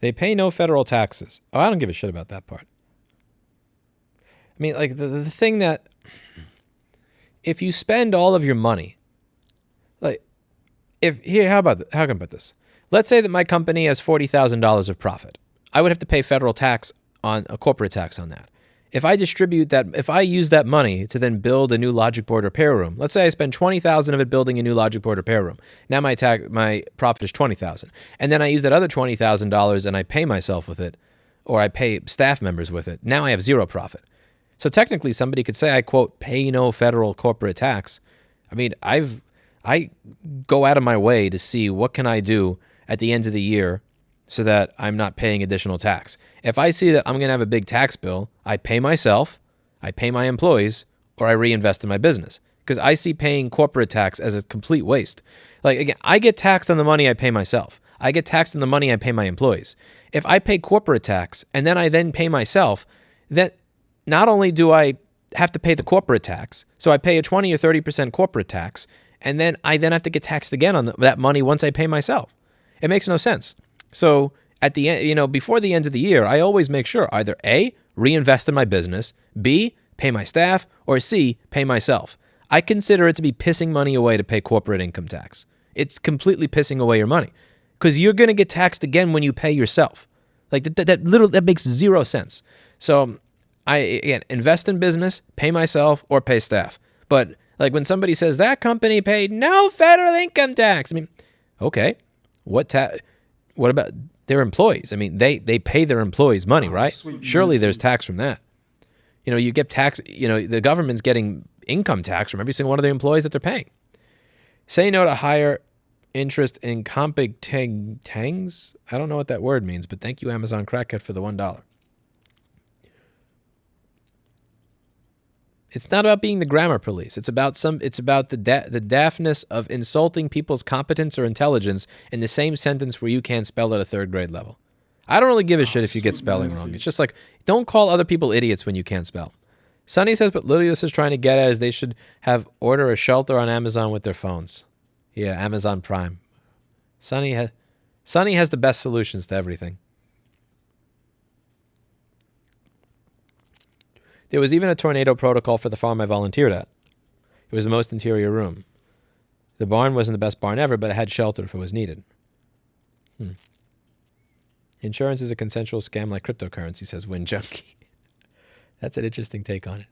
A: They pay no federal taxes. Oh, I don't give a shit about that part. I mean, like the thing that if you spend all of your money, like how can I put this? Let's say that my company has $40,000 of profit. I would have to pay federal tax on a corporate tax on that. If I distribute that, if I use that money to then build a new logic board repair room, let's say I spend $20,000 of it building a new logic board repair room. Now my profit is $20,000, and then I use that other $20,000 and I pay myself with it, or I pay staff members with it. Now I have zero profit. So technically, somebody could say I quote pay no federal corporate tax. I mean, I go out of my way to see what can I do at the end of the year so that I'm not paying additional tax. If I see that I'm going to have a big tax bill, I pay myself, I pay my employees, or I reinvest in my business. Because I see paying corporate tax as a complete waste. Like, again, I get taxed on the money I pay myself. I get taxed on the money I pay my employees. If I pay corporate tax and then I pay myself, that not only do I have to pay the corporate tax, so I pay a 20 or 30% corporate tax, and then I have to get taxed again on that money once I pay myself. It makes no sense. So at the end, before the end of the year, I always make sure either A, reinvest in my business, B, pay my staff, or C, pay myself. I consider it to be pissing money away to pay corporate income tax. It's completely pissing away your money because you're going to get taxed again when you pay yourself. Like that makes zero sense. So again, invest in business, pay myself, or pay staff. But like when somebody says that company paid no federal income tax, I mean, okay, what about their employees? I mean, they pay their employees money, right? Surely there's tax from that. You get tax, the government's getting income tax from every single one of the employees that they're paying. Say no to higher interest in tangs. I don't know what that word means, but thank you, Amazon Crackhead, for the $1. It's not about being the grammar police. It's about the daftness of insulting people's competence or intelligence in the same sentence where you can't spell at a third grade level. I don't really give a shit if you get spelling wrong. It's just like, don't call other people idiots when you can't spell. Sonny says, but Lilius is trying to get at is they should order a shelter on Amazon with their phones. Yeah, Amazon Prime. Sonny has the best solutions to everything. There was even a tornado protocol for the farm I volunteered at. It was the most interior room. The barn wasn't the best barn ever, but it had shelter if it was needed. Insurance is a consensual scam like cryptocurrency, says Win Junkie. That's an interesting take on it.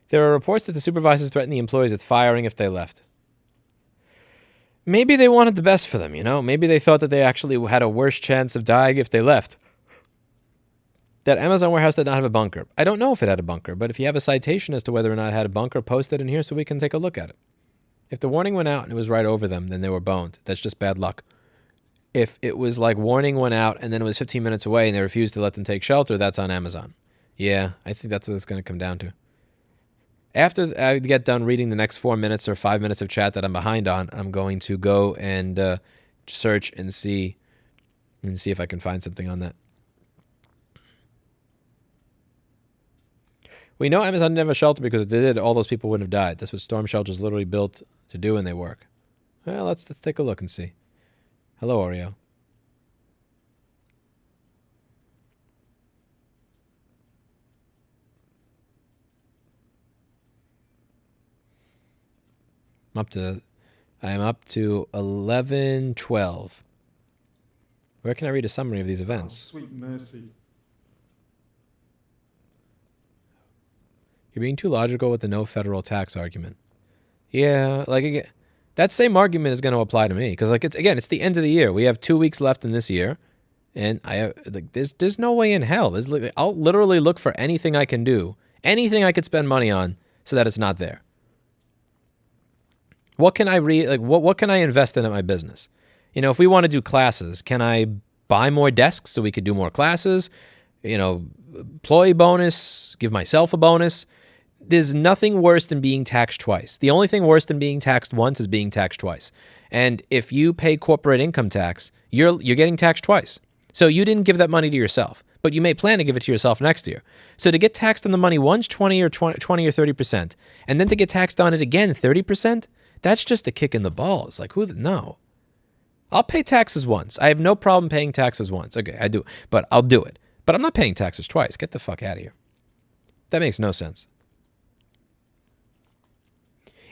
A: There are reports that the supervisors threatened the employees with firing if they left. Maybe they wanted the best for them, Maybe they thought that they actually had a worse chance of dying if they left. That Amazon warehouse did not have a bunker. I don't know if it had a bunker, but if you have a citation as to whether or not it had a bunker, post it in here so we can take a look at it. If the warning went out and it was right over them, then they were boned. That's just bad luck. If it was like warning went out and then it was 15 minutes away and they refused to let them take shelter, that's on Amazon. Yeah, I think that's what it's going to come down to. After I get done reading the next 4 minutes or 5 minutes of chat that I'm behind on, I'm going to go and search and see if I can find something on that. We know Amazon didn't have a shelter because if they did, all those people wouldn't have died. That's what storm shelters literally built to do, and they work. Well, let's take a look and see. Hello, Oreo. I am up to 11:12. Where can I read a summary of these events?
B: Sweet mercy.
A: You're being too logical with the no federal tax argument. Yeah, like again, that same argument is going to apply to me because it's the end of the year. We have 2 weeks left in this year, and there's no way in hell. I'll literally look for anything I can do, anything I could spend money on, so that it's not there. What can I read? Like what can I invest in at my business? If we want to do classes, can I buy more desks so we could do more classes? Employee bonus, give myself a bonus. There's nothing worse than being taxed twice. The only thing worse than being taxed once is being taxed twice. And if you pay corporate income tax, you're getting taxed twice. So you didn't give that money to yourself, but you may plan to give it to yourself next year. So to get taxed on the money once 20 or 30%, and then to get taxed on it again 30%, that's just a kick in the balls. Like no. I'll pay taxes once. I have no problem paying taxes once. Okay, I do, but I'll do it. But I'm not paying taxes twice. Get the fuck out of here. That makes no sense.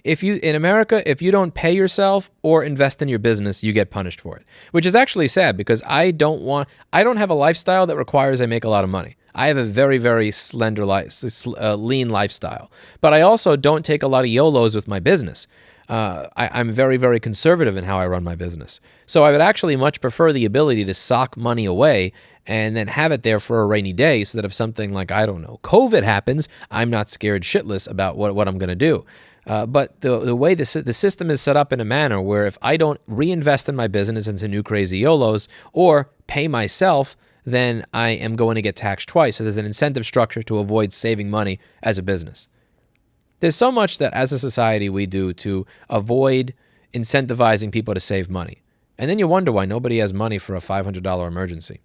A: In America, if you don't pay yourself or invest in your business, you get punished for it, which is actually sad because I don't have a lifestyle that requires I make a lot of money. I have a very, very slender, lean lifestyle, but I also don't take a lot of YOLOs with my business. I'm very, very conservative in how I run my business. So I would actually much prefer the ability to sock money away and then have it there for a rainy day so that if something like, I don't know, COVID happens, I'm not scared shitless about what I'm going to do. But the way the system is set up in a manner where if I don't reinvest in my business into new crazy YOLOs or pay myself, then I am going to get taxed twice. So there's an incentive structure to avoid saving money as a business. There's so much that as a society we do to avoid incentivizing people to save money. And then you wonder why nobody has money for a $500 emergency.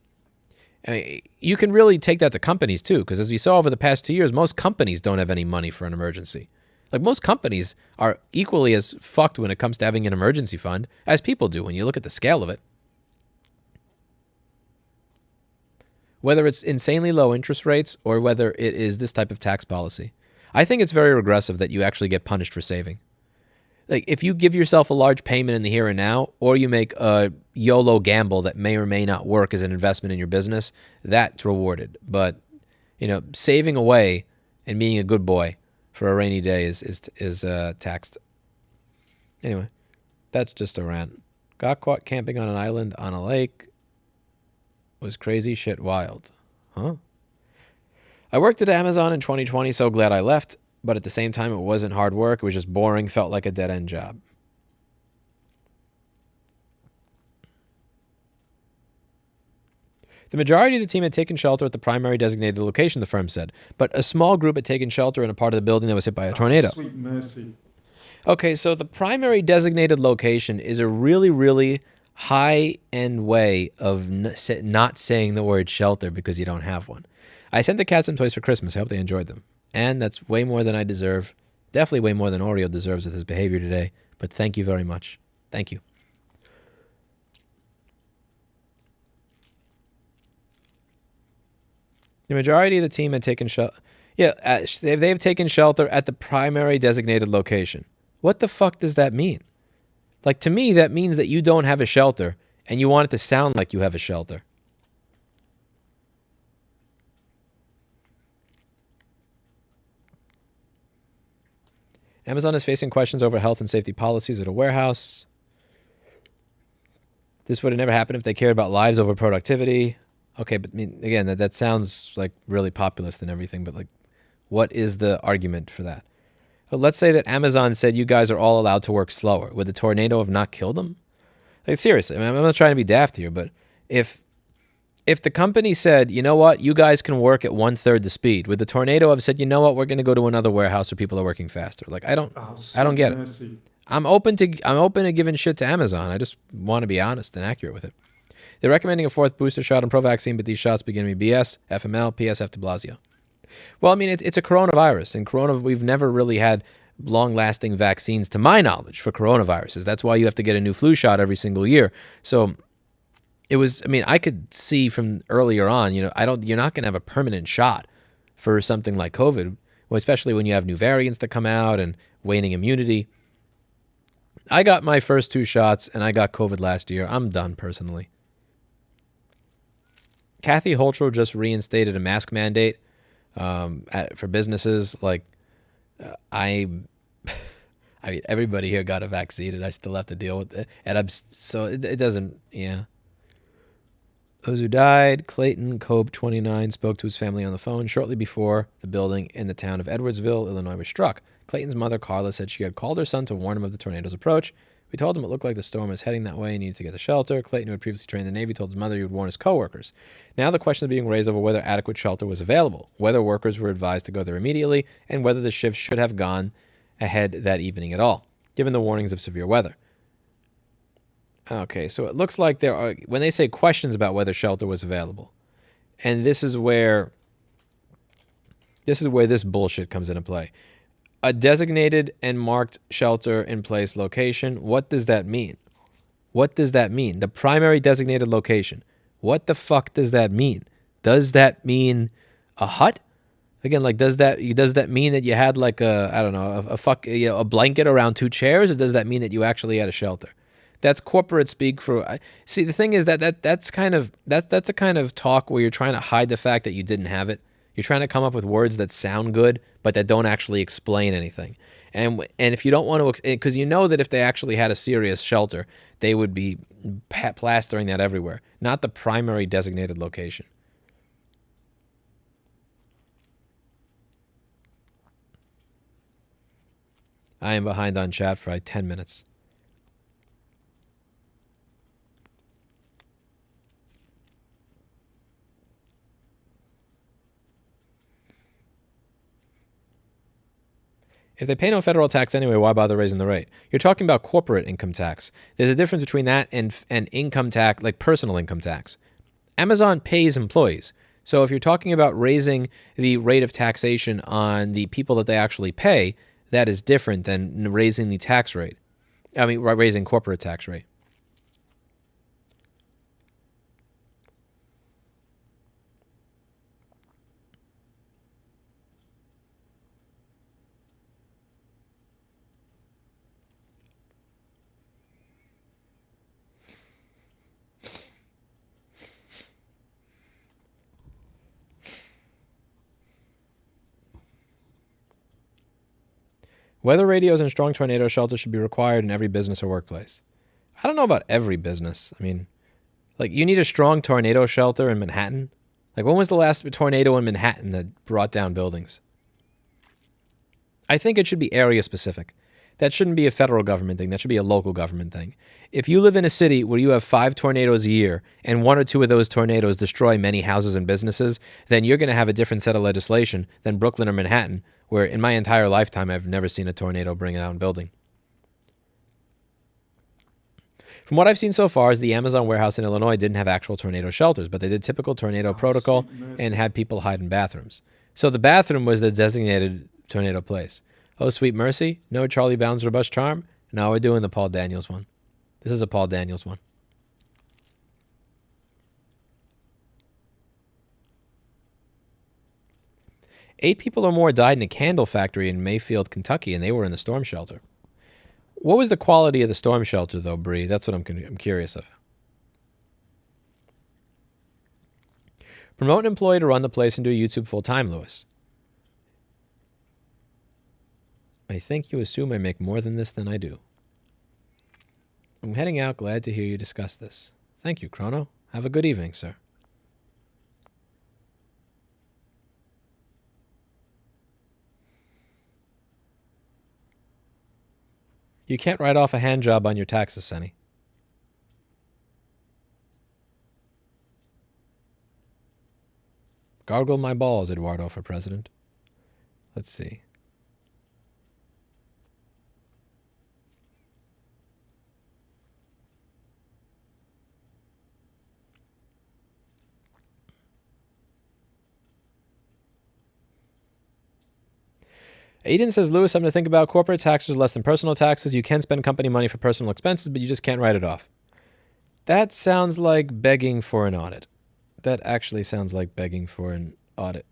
A: I mean, you can really take that to companies too, because as we saw over the past 2 years, most companies don't have any money for an emergency. Like most companies are equally as fucked when it comes to having an emergency fund as people do when you look at the scale of it. Whether it's insanely low interest rates or whether it is this type of tax policy. I think it's very regressive that you actually get punished for saving. Like if you give yourself a large payment in the here and now, or you make a YOLO gamble that may or may not work as an investment in your business, that's rewarded. But, saving away and being a good boy for a rainy day is taxed. Anyway, that's just a rant. Got caught camping on an island on a lake. Was crazy shit wild. Huh? I worked at Amazon in 2020, so glad I left. But at the same time, it wasn't hard work. It was just boring, felt like a dead-end job. The majority of the team had taken shelter at the primary designated location, the firm said, but a small group had taken shelter in a part of the building that was hit by a tornado.
B: Sweet mercy.
A: Okay, so the primary designated location is a really, really high-end way of not saying the word shelter because you don't have one. I sent the cats some toys for Christmas. I hope they enjoyed them. And that's way more than I deserve. Definitely way more than Oreo deserves with his behavior today. But thank you very much. Thank you. The majority of the team had taken shelter. Yeah, they've taken shelter at the primary designated location. What the fuck does that mean? Like, to me, that means that you don't have a shelter, and you want it to sound like you have a shelter. Amazon is facing questions over health and safety policies at a warehouse. This would have never happened if they cared about lives over productivity. Okay, but I mean, again, that sounds like really populist and everything, but like, what is the argument for that? But let's say that Amazon said you guys are all allowed to work slower. Would the tornado have not killed them? Like, seriously, I mean, I'm not trying to be daft here, but if the company said, you know what, you guys can work at 1/3 the speed, would the tornado have said, you know what, we're going to go to another warehouse where people are working faster? Like, I don't get it. I'm open to giving shit to Amazon. I just want to be honest and accurate with it. They're recommending a 4th booster shot on pro-vaccine, but these shots begin to be BS, FML, PSF de Blasio. Well, I mean, it's a coronavirus, and we've never really had long-lasting vaccines, to my knowledge, for coronaviruses. That's why you have to get a new flu shot every single year. So it was, I mean, I could see from earlier on, you're not going to have a permanent shot for something like COVID, well, especially when you have new variants that come out and waning immunity. I got my first 2 shots, and I got COVID last year. I'm done, personally. Kathy Hochul just reinstated a mask mandate for businesses. Like, I mean, everybody here got a vaccine, and I still have to deal with it. And it doesn't, yeah. Those who died, Clayton Cobe, 29, spoke to his family on the phone shortly before the building in the town of Edwardsville, Illinois, was struck. Clayton's mother, Carla, said she had called her son to warn him of the tornado's approach. We told him it looked like the storm was heading that way and needed to get to shelter. Clayton, who had previously trained in the Navy, told his mother he would warn his coworkers. Now the question is being raised over whether adequate shelter was available, whether workers were advised to go there immediately, and whether the shift should have gone ahead that evening at all, given the warnings of severe weather. Okay, so it looks like there are, when they say questions about whether shelter was available, and this is where this bullshit comes into play. A designated and marked shelter in place location, what does that mean? What does that mean? The primary designated location. What the fuck does that mean? Does that mean a hut? Again, like, does that mean that you had like a, I don't know, a blanket around 2 chairs, or does that mean that you actually had a shelter? That's corporate speak for. See, the thing is that's a kind of talk where you're trying to hide the fact that you didn't have it. You're trying to come up with words that sound good, but that don't actually explain anything. And if you don't want to, because you know that if they actually had a serious shelter, they would be plastering that everywhere, not the primary designated location. I am behind on chat for like 10 minutes. If they pay no federal tax anyway, why bother raising the rate? You're talking about corporate income tax. There's a difference between that and income tax, like personal income tax. Amazon pays employees. So if you're talking about raising the rate of taxation on the people that they actually pay, that is different than raising the tax rate. I mean, raising corporate tax rate. Weather radios and strong tornado shelters should be required in every business or workplace. I don't know about every business. I mean, like, you need a strong tornado shelter in Manhattan? Like, when was the last tornado in Manhattan that brought down buildings? I think it should be area specific. That shouldn't be a federal government thing. That should be a local government thing. If you live in a city where you have 5 tornadoes a year and 1 or 2 of those tornadoes destroy many houses and businesses, then you're going to have a different set of legislation than Brooklyn or Manhattan, where in my entire lifetime I've never seen a tornado bring down a building. From what I've seen so far, is the Amazon warehouse in Illinois didn't have actual tornado shelters, but they did typical tornado protocol and had people hide in bathrooms. So the bathroom was the designated tornado place. Oh, sweet mercy. No Charlie Brown's robust charm. No, we're doing the Paul Daniels one. This is a Paul Daniels one. Eight people or more died in a candle factory in Mayfield, Kentucky, and they were in the storm shelter. What was the quality of the storm shelter, though, Bree? That's what I'm curious of. Promote an employee to run the place and do YouTube full-time, Lewis. I think you assume I make more than this than I do. I'm heading out. Glad to hear you discuss this. Thank you, Chrono. Have a good evening, sir. You can't write off a hand job on your taxes, Sonny. Gargle my balls, Eduardo, for president. Let's see. Aiden says, Lewis, something to think about. Corporate taxes less than personal taxes. You can spend company money for personal expenses, but you just can't write it off. That sounds like begging for an audit. That actually sounds like begging for an audit.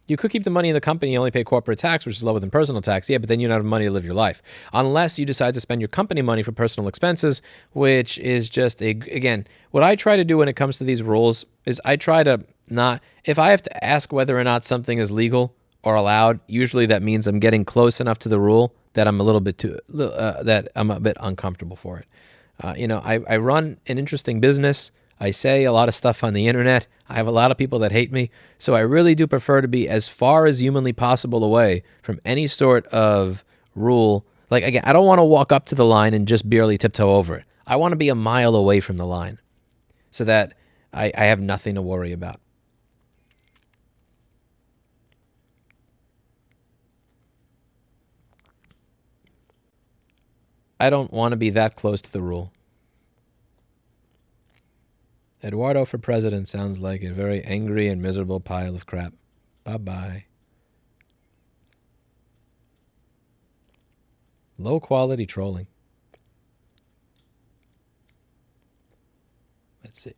A: You could keep the money in the company, you only pay corporate tax, which is lower than personal tax. Yeah, but then you don't have money to live your life. Unless you decide to spend your company money for personal expenses, which is just, again, what I try to do when it comes to these rules is I try to not, if I have to ask whether or not something is legal or allowed, usually that means I'm getting close enough to the rule that I'm a little bit that I'm a bit uncomfortable for it. I run an interesting business. I say a lot of stuff on the internet. I have a lot of people that hate me. So I really do prefer to be as far as humanly possible away from any sort of rule. Like, again, I don't want to walk up to the line and just barely tiptoe over it. I want to be a mile away from the line so that I have nothing to worry about. I don't want to be that close to the rule. Eduardo for president sounds like a very angry and miserable pile of crap. Bye-bye. Low quality trolling. Let's see.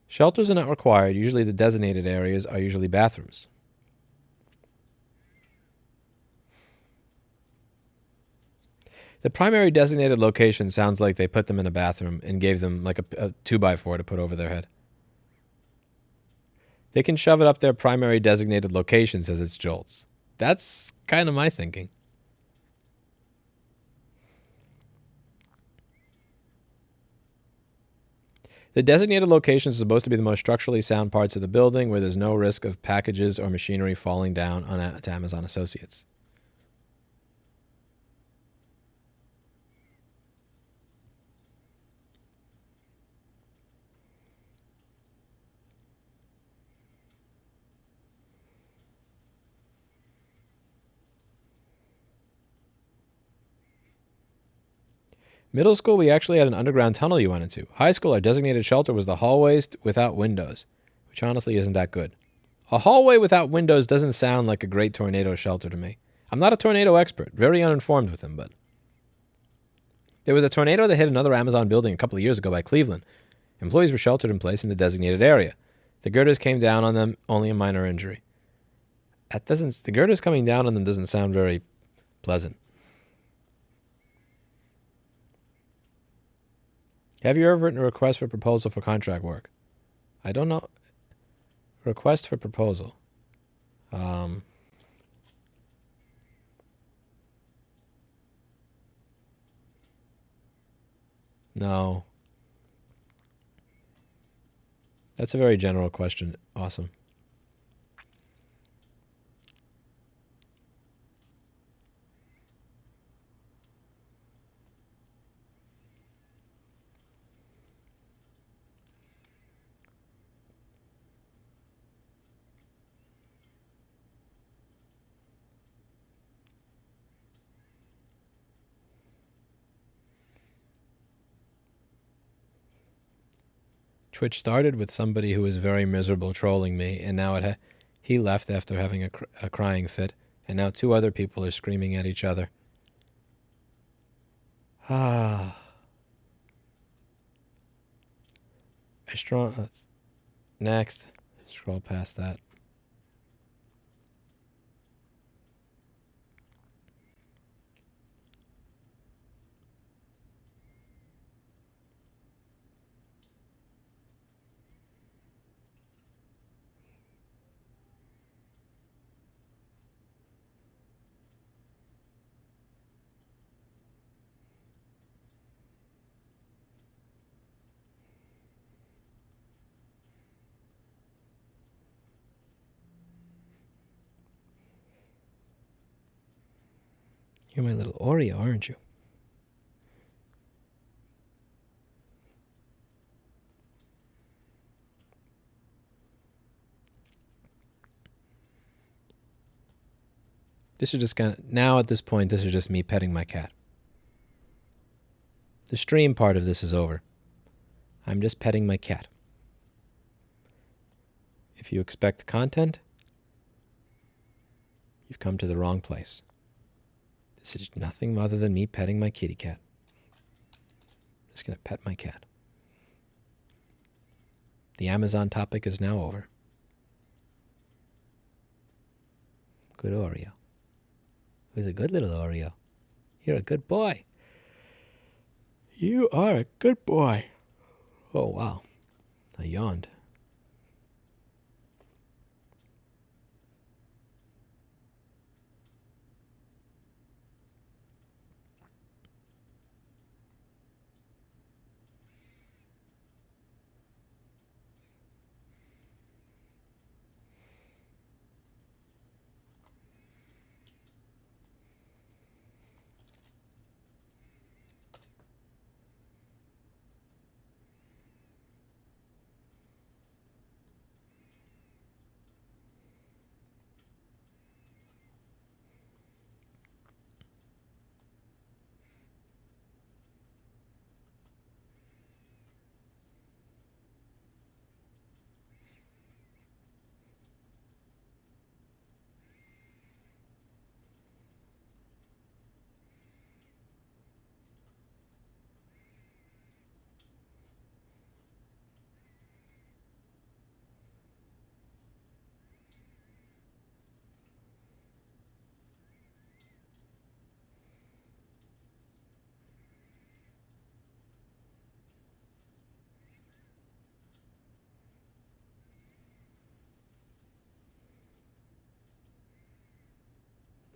A: Shelters are not required. Usually the designated areas are usually bathrooms. The primary designated location sounds like they put them in a bathroom and gave them like a 2x4 to put over their head. They can shove it up their primary designated location, says it's Jolts. That's kind of my thinking. The designated locations are supposed to be the most structurally sound parts of the building where there's no risk of packages or machinery falling down to Amazon associates. Middle school, we actually had an underground tunnel you went into. High school, our designated shelter was the hallways without windows, which honestly isn't that good. A hallway without windows doesn't sound like a great tornado shelter to me. I'm not a tornado expert, very uninformed with them, but there was a tornado that hit another Amazon building a couple of years ago by Cleveland. Employees were sheltered in place in the designated area. The girders came down on them, only a minor injury. The girders coming down on them doesn't sound very pleasant. Have you ever written a request for proposal for contract work? I don't know. Request for proposal. No. That's a very general question. Awesome. Twitch started with somebody who was very miserable trolling me, and now he left after having a crying fit, and now two other people are screaming at each other. Next. Scroll past that. You're my little Oreo, aren't you? This is just now at this point, this is just me petting my cat. The stream part of this is over. I'm just petting my cat. If you expect content, you've come to the wrong place. This is nothing other than me petting my kitty cat. I'm just going to pet my cat. The Amazon topic is now over. Good Oreo. Who's a good little Oreo? You're a good boy. You are a good boy. Oh, wow. I yawned.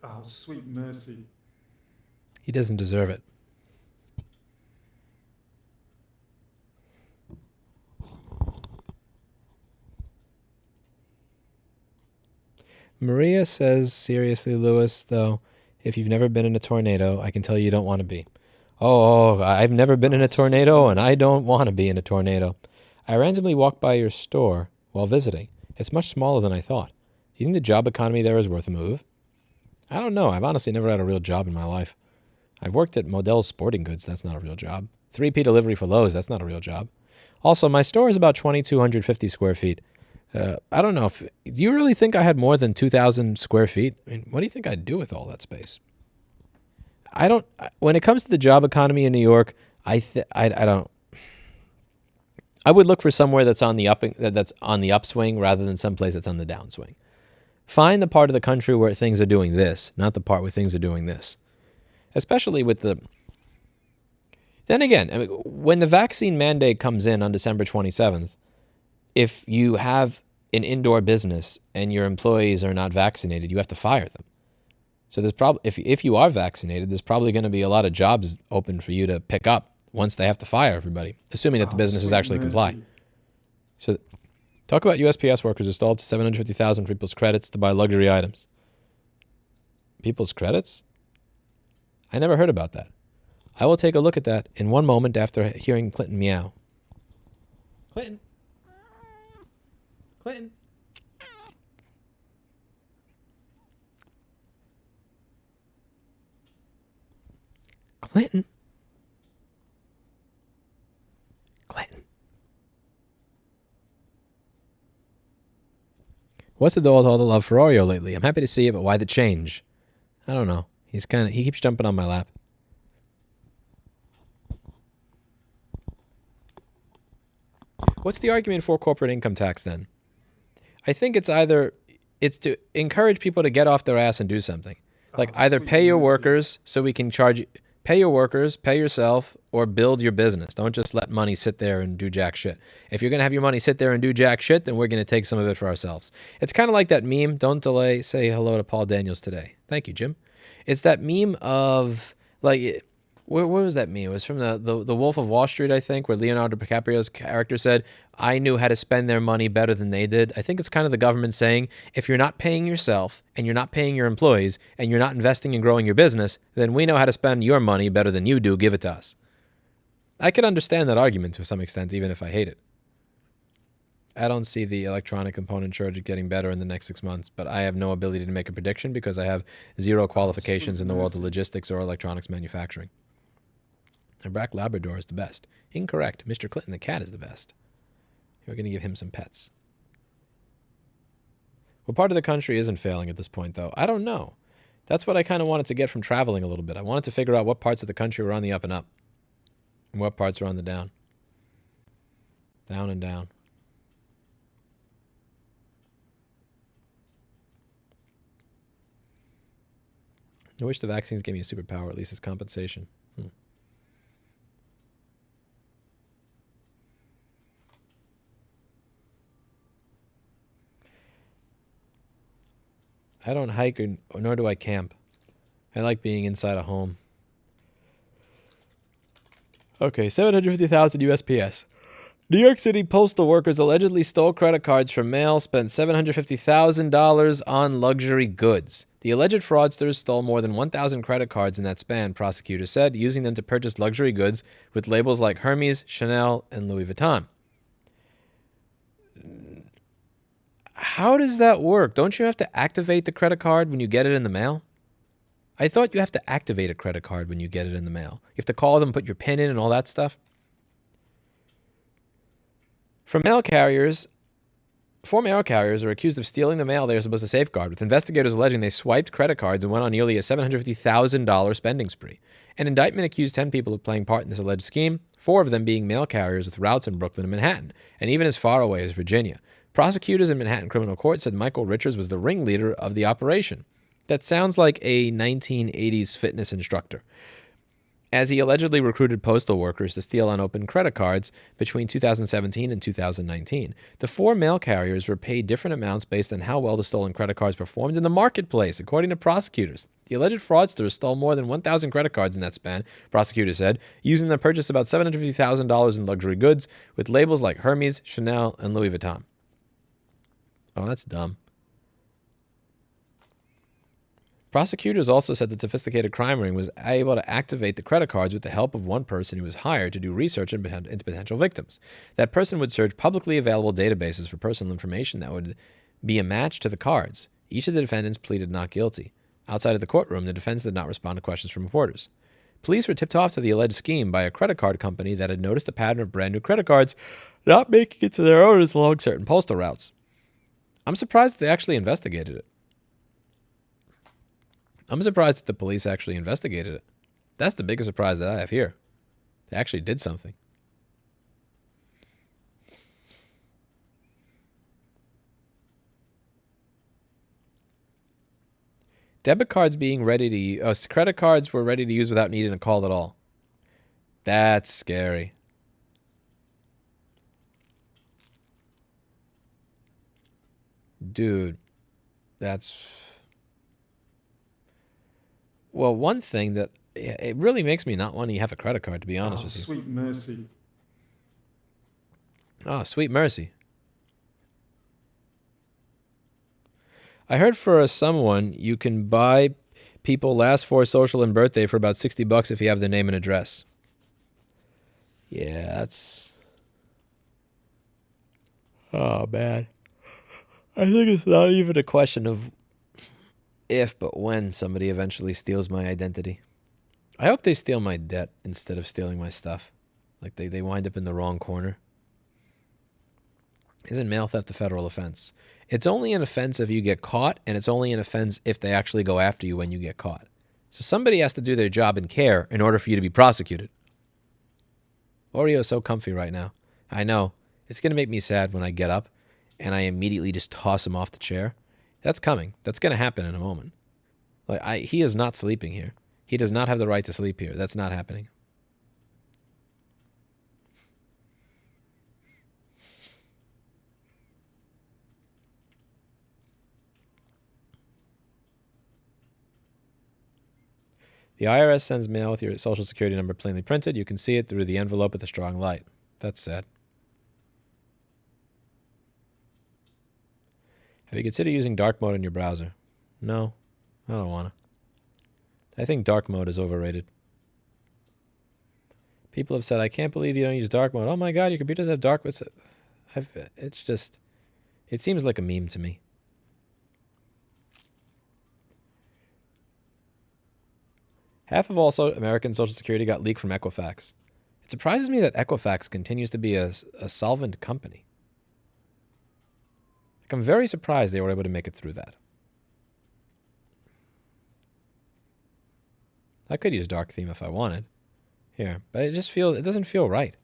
B: Oh, sweet mercy.
A: He doesn't deserve it. Maria says, seriously, Lewis, though, if you've never been in a tornado, I can tell you don't want to be. Oh, I've never been in a tornado, and I don't want to be in a tornado. I randomly walked by your store while visiting. It's much smaller than I thought. Do you think the job economy there is worth a move? I don't know. I've honestly never had a real job in my life. I've worked at Modell's Sporting Goods. That's not a real job. 3P delivery for Lowe's. That's not a real job. Also, my store is about 2,250 square feet. I don't know. Do you really think I had more than 2,000 square feet? I mean, what do you think I'd do with all that space? I don't. When it comes to the job economy in New York, I don't. I would look for somewhere that's on the upswing rather than someplace that's on the downswing. Find the part of the country where things are doing this, not the part where things are doing this. Especially with the. Then again, I mean, when the vaccine mandate comes in on December 27th, if you have an indoor business and your employees are not vaccinated, you have to fire them. So there's if you are vaccinated, there's probably going to be a lot of jobs open for you to pick up once they have to fire everybody, assuming that the businesses actually comply. So talk about USPS workers who stole up to $750,000 for people's credits to buy luxury items. People's credits? I never heard about that. I will take a look at that in one moment after hearing Clinton meow. Clinton. Clinton. Clinton. Clinton. What's the deal with all the love for Oreo lately? I'm happy to see it, but why the change? I don't know. He keeps jumping on my lap. What's the argument for corporate income tax then? I think it's to encourage people to get off their ass and do something. Like either pay your workers so we can pay your workers, pay yourself, or build your business. Don't just let money sit there and do jack shit. If you're going to have your money sit there and do jack shit, then we're going to take some of it for ourselves. It's kind of like that meme, don't delay, say hello to Paul Daniels today. Thank you, Jim. It's that meme of, like, where was that meme? It was from the Wolf of Wall Street, I think, where Leonardo DiCaprio's character said, I knew how to spend their money better than they did. I think it's kind of the government saying, if you're not paying yourself and you're not paying your employees and you're not investing in growing your business, then we know how to spend your money better than you do. Give it to us. I could understand that argument to some extent, even if I hate it. I don't see the electronic component shortage getting better in the next 6 months, but I have no ability to make a prediction because I have zero qualifications in the world of logistics or electronics manufacturing. A black Labrador is the best. Incorrect. Mr. Clinton the cat is the best. We're going to give him some pets. What part of the country isn't failing at this point, though? I don't know. That's what I kind of wanted to get from traveling a little bit. I wanted to figure out what parts of the country were on the up and up and what parts were on the down. Down and down. I wish the vaccines gave me a superpower, at least as compensation. I don't hike nor do I camp. I like being inside a home. Okay, 750,000 USPS. New York City postal workers allegedly stole credit cards from mail, spent $750,000 on luxury goods. The alleged fraudsters stole more than 1,000 credit cards in that span, prosecutors said, using them to purchase luxury goods with labels like Hermes, Chanel, and Louis Vuitton. How does that work? Don't you have to activate the credit card when you get it in the mail? I thought you have to activate a credit card when you get it in the mail. You have to call them, put your PIN in, and all that stuff. Four mail carriers are accused of stealing the mail they are supposed to safeguard, with investigators alleging they swiped credit cards and went on nearly a $750,000 spending spree. An indictment accused 10 people of playing part in this alleged scheme, 4 of them being mail carriers with routes in Brooklyn and Manhattan, and even as far away as Virginia. Prosecutors in Manhattan Criminal Court said Michael Richards was the ringleader of the operation. That sounds like a 1980s fitness instructor. as he allegedly recruited postal workers to steal unopened credit cards between 2017 and 2019. The 4 mail carriers were paid different amounts based on how well the stolen credit cards performed in the marketplace, according to prosecutors. The alleged fraudsters stole more than 1,000 credit cards in that span, prosecutors said, using them to purchase about $750,000 in luxury goods with labels like Hermes, Chanel, and Louis Vuitton. Oh, that's dumb. Prosecutors also said the sophisticated crime ring was able to activate the credit cards with the help of one person who was hired to do research into potential victims. That person would search publicly available databases for personal information that would be a match to the cards. Each of the defendants pleaded not guilty. Outside of the courtroom, the defense did not respond to questions from reporters. Police were tipped off to the alleged scheme by a credit card company that had noticed a pattern of brand new credit cards not making it to their owners along certain postal routes. I'm surprised that they actually investigated it. I'm surprised that the police actually investigated it. That's the biggest surprise that I have here. They actually did something. Debit cards being ready to use. Credit cards were ready to use without needing a call at all. That's scary. Dude, that's... Well, one thing that it really makes me not want to have a credit card, to be honest with you.
B: Sweet mercy.
A: Oh, sweet mercy. I heard for someone you can buy people last 4 social and birthday for about $60 if you have their name and address. Yeah, that's... Oh, man. I think it's not even a question of if, but when somebody eventually steals my identity. I hope they steal my debt instead of stealing my stuff. Like they wind up in the wrong corner. Isn't mail theft a federal offense? It's only an offense if you get caught, and it's only an offense if they actually go after you when you get caught. So somebody has to do their job and care in order for you to be prosecuted. Oreo is so comfy right now. I know. It's going to make me sad when I get up and I immediately just toss him off the chair. That's coming. That's going to happen in a moment. He is not sleeping here. He does not have the right to sleep here. That's not happening. The IRS sends mail with your social security number plainly printed. You can see it through the envelope with a strong light. That's sad. Have you considered using dark mode in your browser? No, I don't want to. I think dark mode is overrated. People have said, I can't believe you don't use dark mode. Oh my God, your computers have dark mode. It's just, it seems like a meme to me. Half of all American Social Security got leaked from Equifax. It surprises me that Equifax continues to be a solvent company. I'm very surprised they were able to make it through that. I could use dark theme if I wanted. Here, but it doesn't feel right.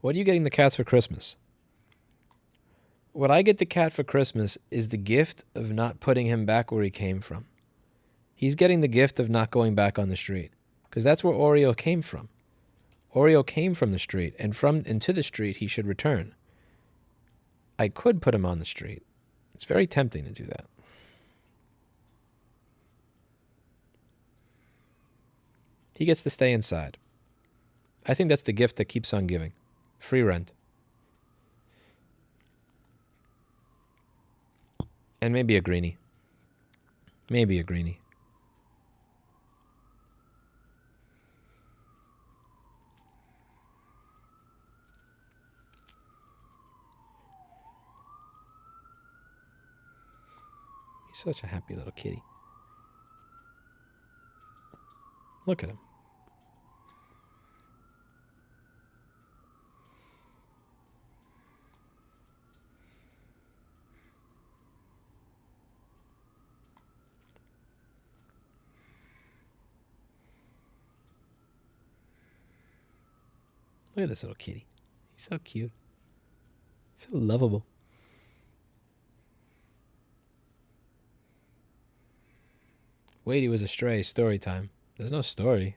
A: What are you getting the cats for Christmas? What I get the cat for Christmas is the gift of not putting him back where he came from. He's getting the gift of not going back on the street, because that's where Oreo came from. Oreo came from the street, and to the street he should return. I could put him on the street. It's very tempting to do that. He gets to stay inside. I think that's the gift that keeps on giving. Free rent. And maybe a greenie. Maybe a greenie. He's such a happy little kitty. Look at him. Look at this little kitty. He's so cute. So lovable. Wait, he was a stray. Story time. There's no story.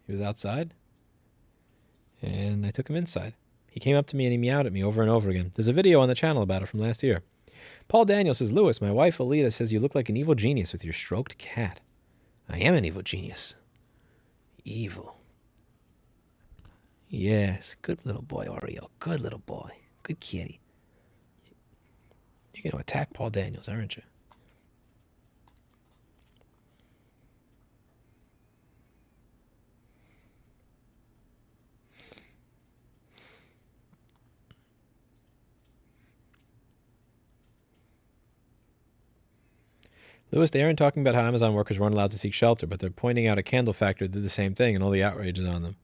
A: He was outside, and I took him inside. He came up to me and he meowed at me over and over again. There's a video on the channel about it from last year. Paul Daniel says, Lewis, my wife Alita says you look like an evil genius with your stroked cat. I am an evil genius. Evil. Yes, good little boy, Oreo. Good little boy. Good kitty. You're going to attack Paul Daniels, aren't you? Lewis, they aren't talking about how Amazon workers weren't allowed to seek shelter, but they're pointing out a candle factory did the same thing and all the outrage is on them.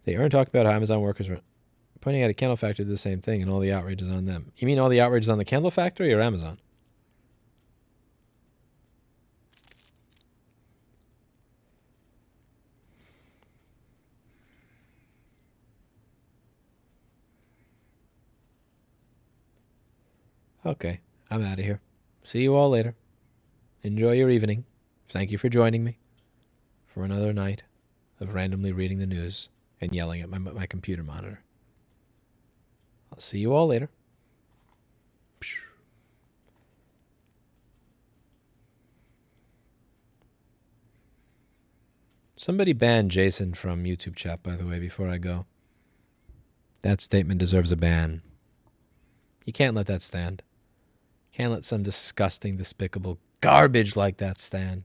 A: They aren't talking about how Amazon workers were pointing out a candle factory did the same thing and all the outrage is on them. You mean all the outrage is on the candle factory or Amazon? Okay, I'm out of here. See you all later. Enjoy your evening. Thank you for joining me for another night of randomly reading the news and yelling at my computer monitor. I'll see you all later. Somebody ban Jason from YouTube chat, by the way, before I go. That statement deserves a ban. You can't let that stand. Can't let some disgusting, despicable garbage like that stand.